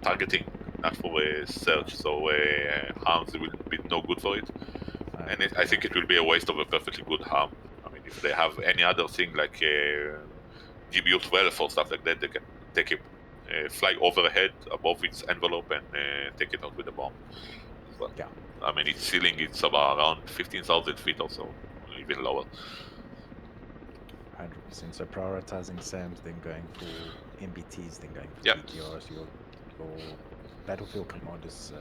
targeting, not for search, so harms will be no good for it. And I think it will be a waste of a perfectly good harm. I mean, if they have any other thing like GBU-12 or stuff like that, they can take it, fly overhead above its envelope and take it out with a bomb as well. Yeah. I mean, its ceiling, it's about around 15,000 feet or so, even lower. 100%. So prioritizing SAMs, then going for MBTs, then going for BTRs, your battlefield commanders.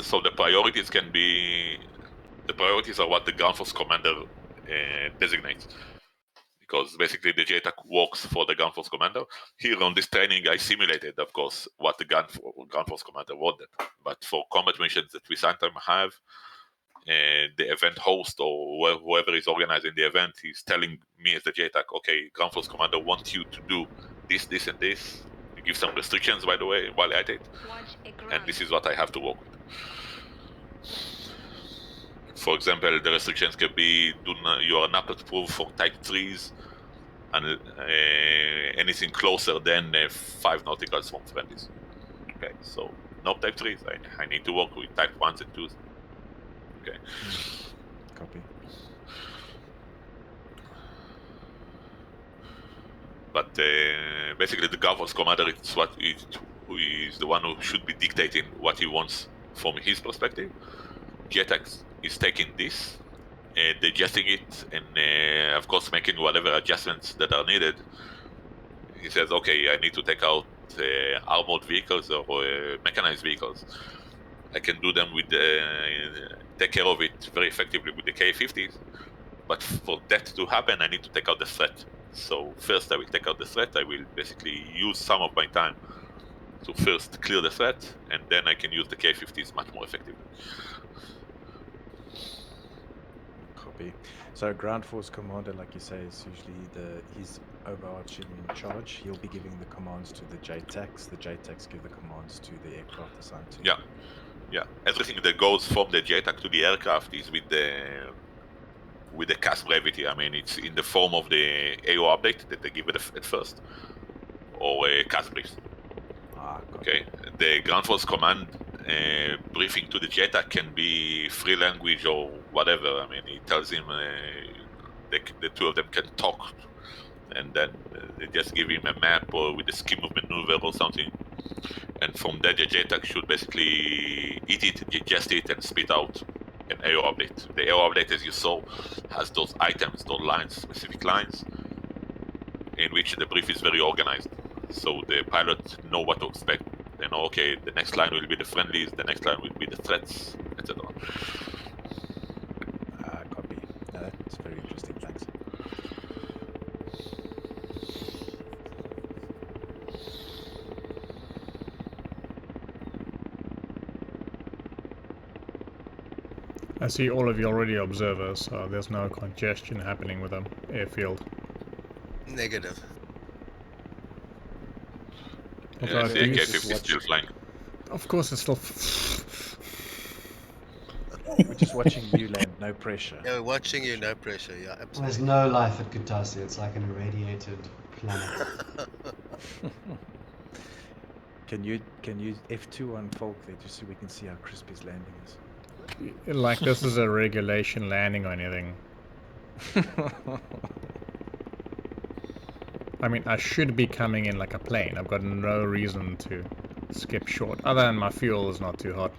So the priorities can be, the priorities are what the ground force commander designates. Because basically the JTAC works for the ground force commander. Here on this training, I simulated, of course, what the ground force commander wanted. But for combat missions that we sometimes have, the event host or whoever is organizing the event is telling me as the JTAC, okay, ground force commander wants you to do this, this, and this. You give some restrictions, by the way, while at it, and this is what I have to work with. For example, the restrictions can be: you are not approved for Type 3s, and anything closer than 5 nauticals from friendlies. Okay, so no Type 3s. I need to work with Type 1s and 2s. Okay. Copy. But basically, the ground force commander who is the one who should be dictating what he wants from his perspective. JTAC is taking this, digesting it, and of course making whatever adjustments that are needed. He says, okay, I need to take out armored vehicles or mechanized vehicles. I can do them with take care of it very effectively with the K50s, but for that to happen, I need to take out the threat. So first I will take out the threat. I will basically use some of my time to first clear the threat, and then I can use the K50s much more effectively. Copy. So ground force commander, like you say, is usually he's overarching in charge. He'll be giving the commands to the JTACs. The JTACs give the commands to the aircraft assigned to. Yeah. Everything that goes from the JTAC to the aircraft is with the CAS brevity. I mean, it's in the form of the AO update that they give it at first, or CAS briefs. Okay. The ground force command briefing to the JTAC can be free language or whatever. I mean, he tells him the two of them can talk, and then they just give him a map or with a scheme of maneuver or something, and from that the JTAC should basically eat it, digest it, and spit out an AO update. The AO update, as you saw, has those items, those lines, specific lines, in which the brief is very organized. So the pilot know what to expect. They know, okay, the next line will be the friendlies, the next line will be the threats, etc. Copy. No, that's very interesting. Thanks. I see all of you already observers, so there's no congestion happening with the airfield. Negative. Although I Yeah, do the s- AK-50 is still flying. Of course, it's still. We're just watching you land, no pressure. Yeah, we're watching you, no pressure. Yeah, There's absolutely. no life at Kutaisi. It's like an irradiated planet. Can you F2 on Falk there just so we can see how crisp his landing is? Like this is a regulation landing or anything. I mean, I should be coming in like a plane. I've got no reason to skip short, other than my fuel is not too hot.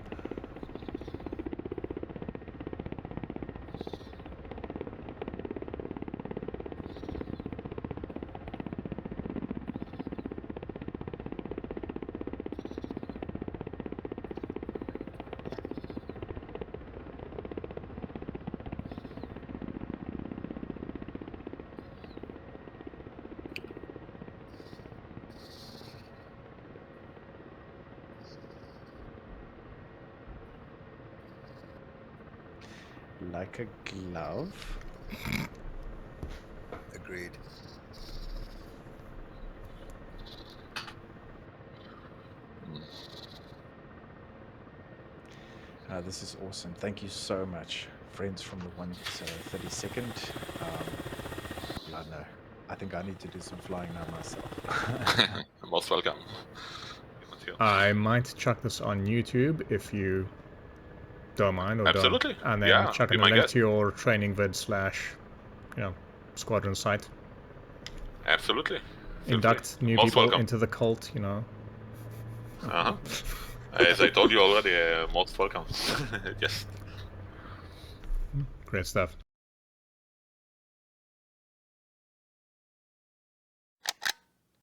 Like a glove. Agreed. This is awesome. Thank you so much, friends from the 132nd. Yeah, no, I think I need to do some flying now myself. Most welcome. I might chuck this on YouTube if you don't mind, or Absolutely. don't, and then Yeah, chuck be in a my link guest. to your training vid / squadron site. Absolutely. Feel Induct free. new Most people welcome. into the cult, Uh-huh. As I told you already, most welcome. Yes. Great stuff.